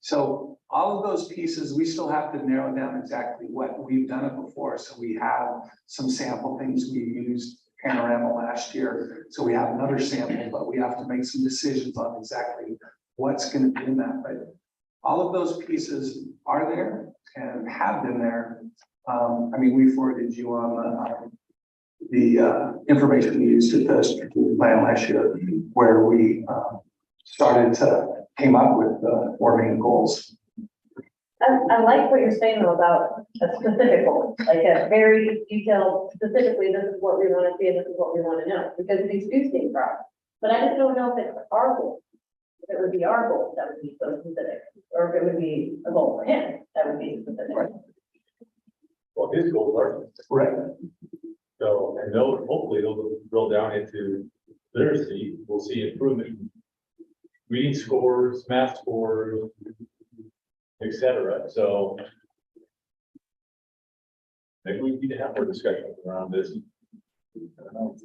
So all of those pieces, we still have to narrow down exactly what we've done it before. So we have some sample things we used Panorama last year. So we have another sample, but we have to make some decisions on exactly what's going to be in that. But all of those pieces are there and have been there. I mean, we forwarded you on the information we used at the strategic plan last year, where we came up with 4 main goals. I like what you're saying though about a specific goal, like a very detailed, specifically, this is what we want to see and this is what we want to know, because these do seem broad. But I just don't know if it's our goal. If it would be our goal, that would be so specific, or if it would be a goal for him, that would be specific. Well, his goals are, Right. so, and they'll, hopefully they'll drill down into literacy, we'll see improvement. in Reading scores, math scores, et cetera, so. Maybe we need to have more discussion around this. I don't know.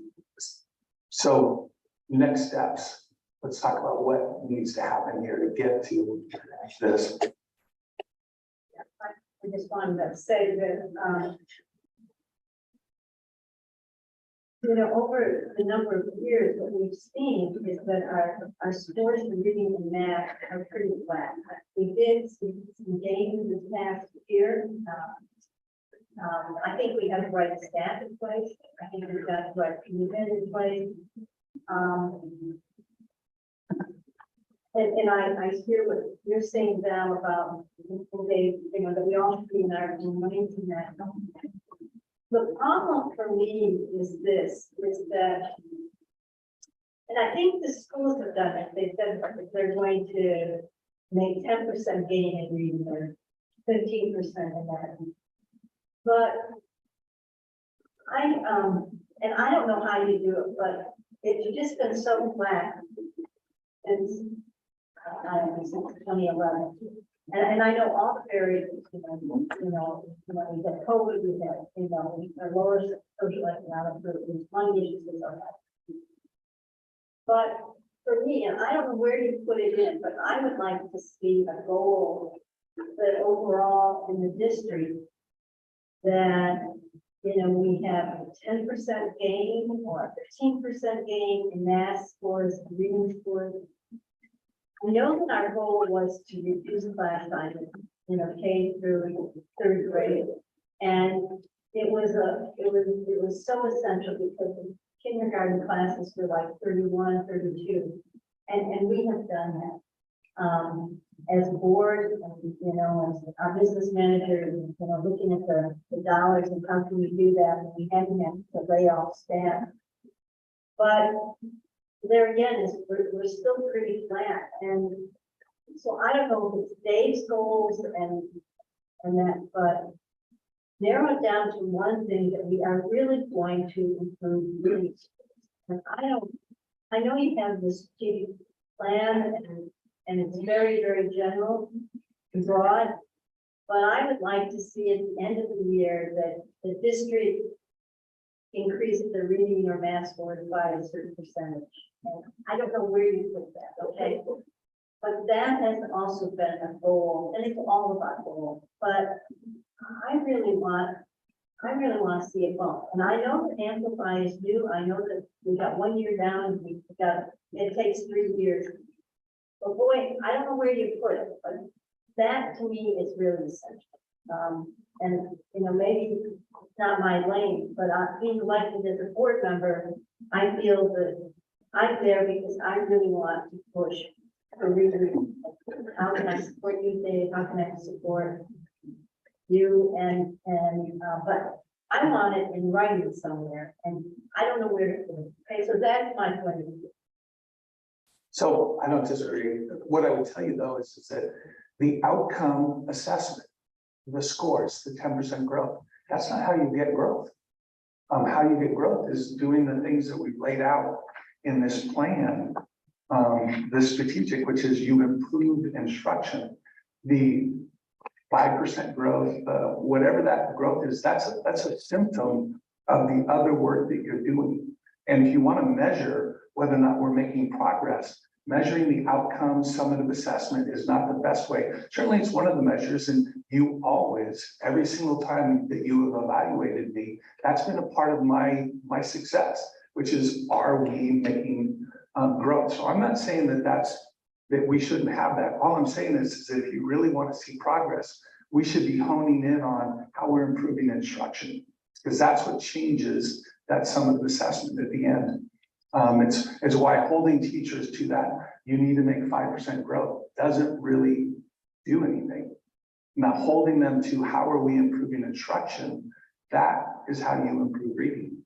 So next steps, let's talk about what needs to happen here to get to this. I just wanted to say that, over the number of years, what we've seen is that our scores in reading and math are pretty flat. We did see some gains this past year. I think we have the right staff in place. I think we've got the right community in place. And I hear what you're saying, Val, about that we all see in our minds in that. The problem for me is this, is that, and I think the schools have done it, they said that they're going to make 10% gain in reading or 15% in that. But and I don't know how you do it, but it's just been so flat. Since, I don't know, since 2011. And I know all the areas, we had COVID, we had, our lower social economic group, money issues and all that. But for me, and I don't know where you put it in, but I would like to see a goal that overall in the district that, we have 10% gain or 15% gain in math scores, reading scores. I know that our goal was to reduce class sizes, K through third grade. And it was so essential because the kindergarten classes were like 31, 32. And we have done that. As a board, as our business manager, looking at the dollars and how can we do that when we haven't had to lay off staff. But there again is we're still pretty flat, and so I don't know if it's Dave's goals and that, but narrow it down to one thing that we are really going to improve. Really, and I know you have this strategic plan and it's very, very general and broad, but I would like to see at the end of the year that the district increases the reading or math scores by a certain percentage. And I don't know where you put that, okay? But that has also been a goal, and it's all about goal. But I really want to see a bump. And I know that Amplify is new. I know that we got 1 year down, it takes 3 years. But boy, I don't know where you put it, but that to me is really essential. And maybe it's not my lane, but being elected as a board member, I feel that I'm there because I really want to push for reading. How can I support you, Dave? How can I support you? But I want it in writing somewhere, and I don't know where to put it. Okay, so that's my point of view. So I don't disagree. What I would tell you though is that the outcome assessment, the scores, the 10% growth, that's not how you get growth. How you get growth is doing the things that we've laid out in this plan, the strategic, which is you improved instruction, the 5% growth, whatever that growth is, that's a symptom of the other work that you're doing. And if you want to measure whether or not we're making progress, measuring the outcomes, summative assessment is not the best way. Certainly it's one of the measures, and you always, every single time that you have evaluated me, that's been a part of my success, which is, are we making growth? So I'm not saying that we shouldn't have that. All I'm saying is that if you really want to see progress, we should be honing in on how we're improving instruction, because that's what changes that summative assessment at the end. It's why holding teachers to that, you need to make 5% growth, doesn't really do anything. Now holding them to how are we improving instruction, that is how you improve reading.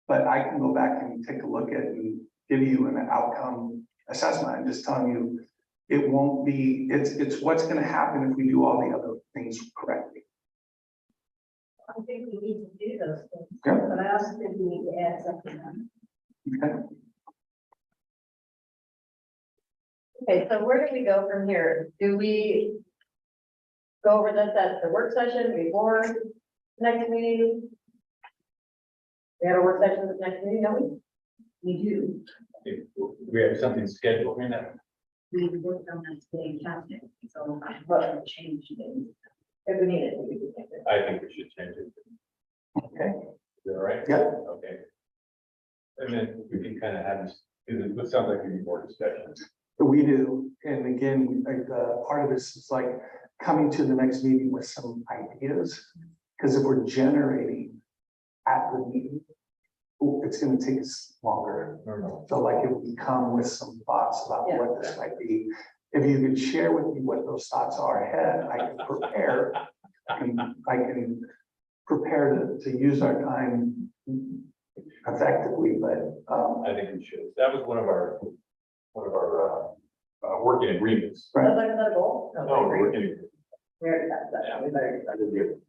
But I can go back and take a look at and give you an outcome assessment. I'm just telling you, it won't be, it's what's gonna happen if we do all the other things correctly. I think we need to do those things, Yeah. but I also think we need to add something. Okay. Okay, so where do we go from here? Do we go over this at the work session before next meeting? We have a work session at the next meeting, don't we? We do. If we have something scheduled in that. We worked on that today, counting, so I will change things. If we need it, we can take it. I think we should change it. Okay. Is that all right? Yeah. Okay. And then we can kind of have, this- it sounds like we need more discussion. We do, and again, like, part of this is like coming to the next meeting with some ideas. Because if we're generating at the meeting, it's gonna take us longer. So like if we come with some thoughts about what this might be, if you could share with me what those thoughts are ahead, I can prepare. I can prepare to use our time effectively, but, I think we should. That was one of our working agreements. That's like another goal? No, working. We already have that. Yeah. We better. I did good.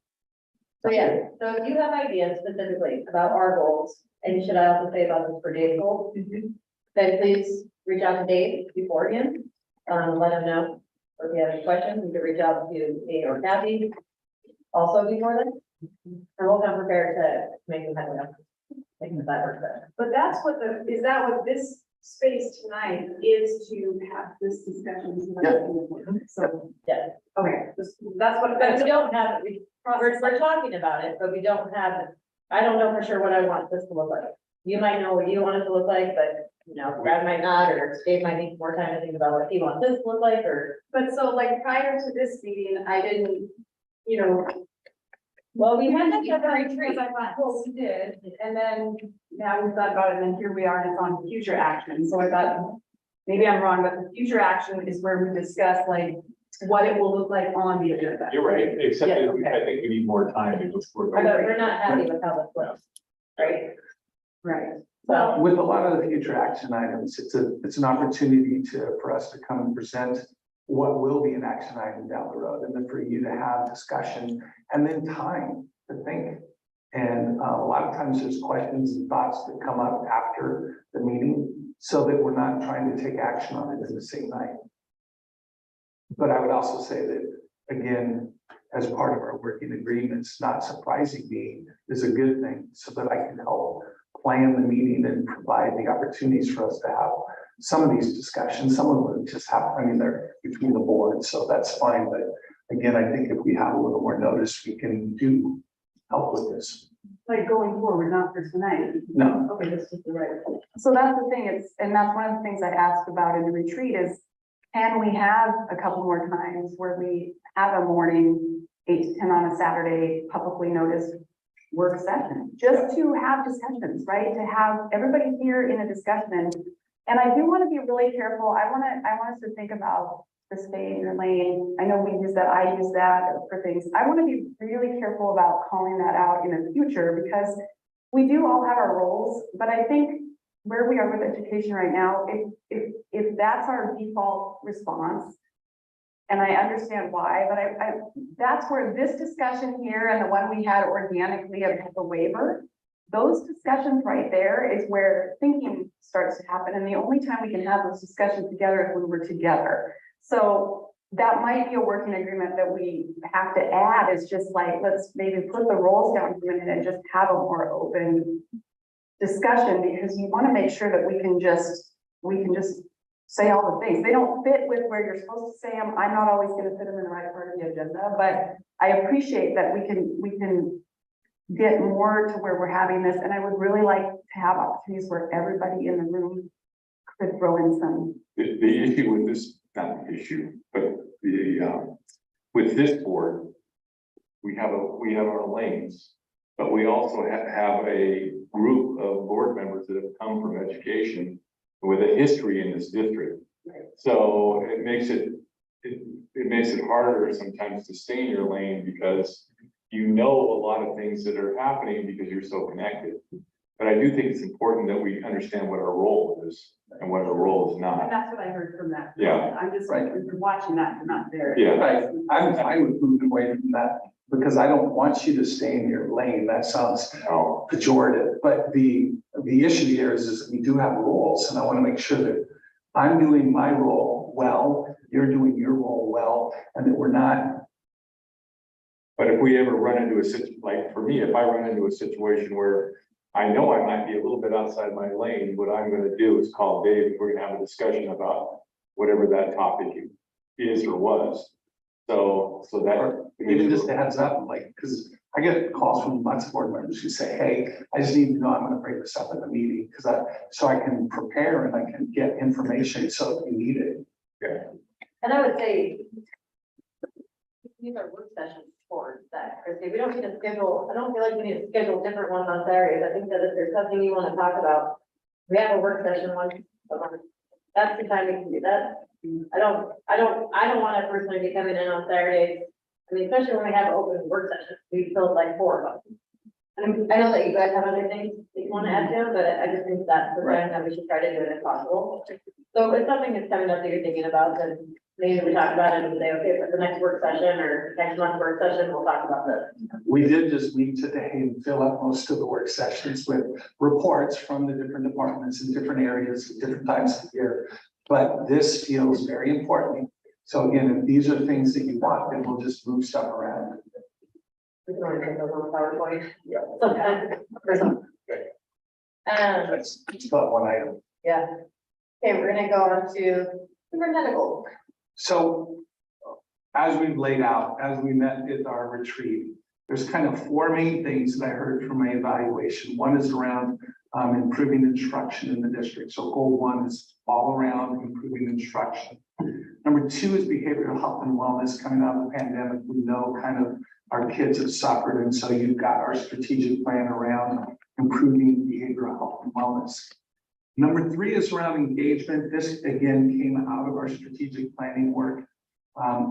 So yeah, so if you have ideas specifically about our goals, and should I also say about this for Dave's goals? Then please reach out to Dave beforehand, let him know. Or if you have any questions, you can reach out to me or Kathy also before then. And we'll come prepared to make them happen. Make them better. But that's what is that what this space tonight is, to have this discussion? So, Yeah, okay, that's what, but we don't have, we're talking about it, but we don't have, I don't know for sure what I want this to look like. You might know what you want it to look like, but you know, Brad might not, or Dave might need more time to think about what he wants this to look like, or. but so like prior to this meeting, I didn't, you know. Well, we had that Because retreat. I thought, well, we did, and then now we thought about it, and then here we are, and it's on future action, so I thought. Maybe I'm wrong, but the future action is where we discuss like what it will look like on the agenda. You're right, except Yeah, that okay. I think we need more time to just work. But we're not happy with how this looks, right? Right. So, with a lot of the future action items, it's an opportunity for us to come and present what will be an action item down the road, and then for you to have discussion and then time to think. And a lot of times there's questions and thoughts that come up after the meeting, so that we're not trying to take action on it in the same night. But I would also say that, again, as part of our working agreements, not surprising me is a good thing, so that I can help plan the meeting and provide the opportunities for us to have some of these discussions. Some of them just happen, I mean, they're between the boards, so that's fine. But again, I think if we have a little more notice, we can help with this. Like going forward, not for tonight. No. Okay, this is the right. So that's the thing, and that's one of the things I asked about in the retreat is, can we have a couple more times where we have a morning, 8 to 10 on a Saturday, publicly noticed work session, just to have discussions, right? To have everybody here in a discussion. And I do want to be really careful. I want us to think about the stage or lane. I know we use that, I use that for things. I want to be really careful about calling that out in the future, because we do all have our roles, but I think where we are with education right now, if that's our default response, and I understand why, but that's where this discussion here and the one we had organically of the waiver, those discussions right there is where thinking starts to happen. And the only time we can have those discussions together is when we're together. So that might be a working agreement that we have to add, is just like, let's maybe put the roles down for a minute and just have a more open discussion, because you want to make sure that we can just say all the things. They don't fit with where you're supposed to say them. I'm not always going to fit them in the right part of the agenda, but I appreciate that we can get more to where we're having this. And I would really like to have opportunities where everybody in the room could throw in some. The issue with this, not the issue, but with this board, we have our lanes, but we also have a group of board members that have come from education with a history in this district. So it makes it harder sometimes to stay in your lane, because you know a lot of things that are happening because you're so connected. But I do think it's important that we understand what our role is and what our role is And not. that's what I heard from that. Yeah. I'm just like, we've been watching that, we're not there. Yeah. Right, I'm fine with moving away from that, because I don't want you to stay in your lane, that sounds Oh, pejorative, but the issue here is we do have roles, and I want to make sure that I'm doing my role well, you're doing your role well, and that we're not. but if we ever run into a situation, like for me, if I run into a situation where I know I might be a little bit outside my lane, what I'm gonna do is call Dave, and we're gonna have a discussion about whatever that topic is or was. So that. Even just a heads up, like, because I get calls from lots of board members who say, hey, I just need to know I'm gonna bring this up in the meeting, so I can prepare and I can get information, so if you need it. And I would say. These are work sessions for that, Christie. We don't need to schedule, I don't feel like we need to schedule different ones on Saturdays. I think that if there's something you want to talk about, we have a work session once a month. That's the time we can do that. I don't want to personally be coming in on Saturdays. I mean, especially when we have open work sessions, we filled like 4 of them. And I know that you guys have other things that you want to add to, but I just think that's the time that we should try to do it if possible. So if something is coming up that you're thinking about, then maybe we talk about it and say, okay, for the next work session or next month's work session, we'll talk about this. We did just meet today and fill up most of the work sessions with reports from the different departments in different areas, different times of year. But this feels very important. So again, if these are things that you want, then we'll just move stuff around. We can only take those on PowerPoint. Yeah. Sometimes, or something. That's about one item. Yeah. Okay, we're gonna go on to superintendent goals. So as we've laid out, as we met at our retreat, there's kind of 4 main things that I heard from my evaluation. One is around improving instruction in the district. So goal 1 is all around improving instruction. Number 2 is behavioral health and wellness. Coming out of the pandemic, we know kind of our kids have suffered. And so you've got our strategic plan around improving behavioral health and wellness. Number 3 is around engagement. This again came out of our strategic planning work.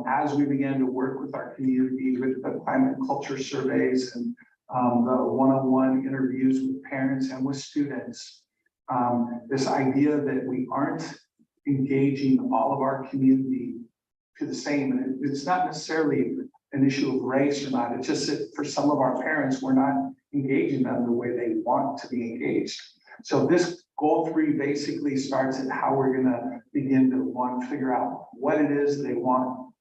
As we began to work with our community with the climate and culture surveys and the one-on-one interviews with parents and with students, this idea that we aren't engaging all of our community to the same, and it's not necessarily an issue of race or not, it's just that for some of our parents, we're not engaging them the way they want to be engaged. So this goal 3 basically starts at how we're gonna begin to figure out what it is they want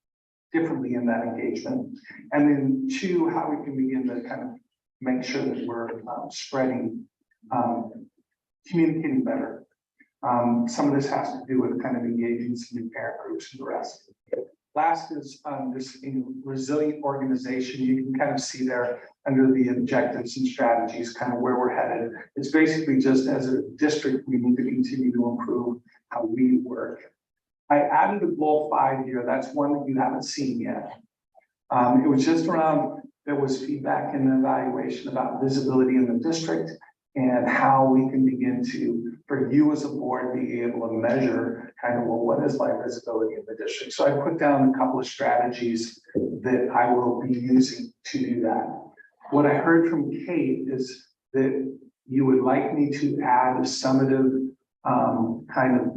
differently in that engagement. And then 2, how we can begin to kind of make sure that we're spreading, communicating better. Some of this has to do with kind of engaging some new parent groups and the rest. Last is this resilient organization. You can kind of see there under the objectives and strategies, kind of where we're headed. It's basically just as a district, we need to continue to improve how we work. I added a goal 5 here. That's one that you haven't seen yet. It was just around, there was feedback in the evaluation about visibility in the district and how we can begin to, for you as a board, be able to measure kind of, well, what is my visibility in the district? So I put down a couple of strategies that I will be using to do that. What I heard from Kate is that you would like me to add a summative kind of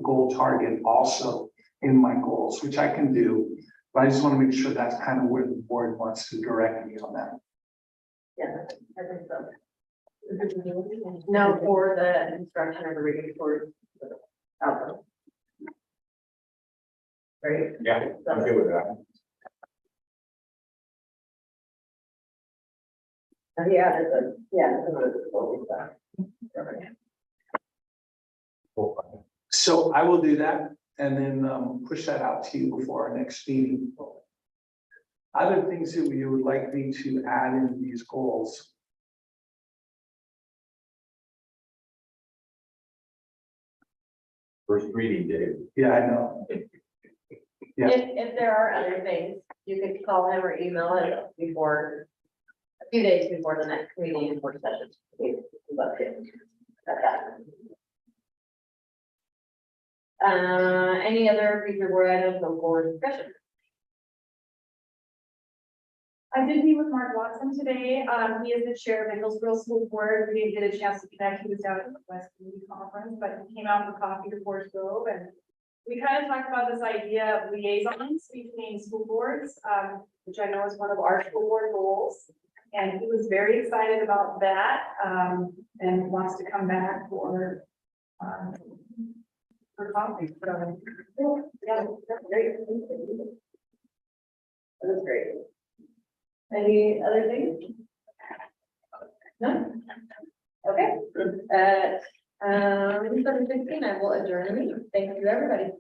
goal target also in my goals, which I can do. But I just want to make sure that's kind of where the board wants to direct me on that. Yeah, I think so. No, for the instruction or the reading for outcome. Right? Yeah, I'm good with that. Yeah, that's So I will do that and then push that out to you before our next meeting. Other things that you would like me to add in these goals. First reading, Dave. Yeah, I know. Yeah. If there are other things, you could call him or email him before, a few days before the next meeting and work session. We'd love to. Any other future board items or board discussion? I did meet with Mark Watson today. He is the chair of the Hillsborough School Board. We didn't get a chance to connect. He was down at the West Community Conference, but he came out for coffee to Forest Grove, and we kind of talked about this idea of liaisons between school boards, which I know is one of our school board goals. And he was very excited about that, and wants to come back for coffee. So, yeah, that's great. That is great. Any other things? No? Okay, at 7:16, I will adjourn the meeting. Thank you, everybody.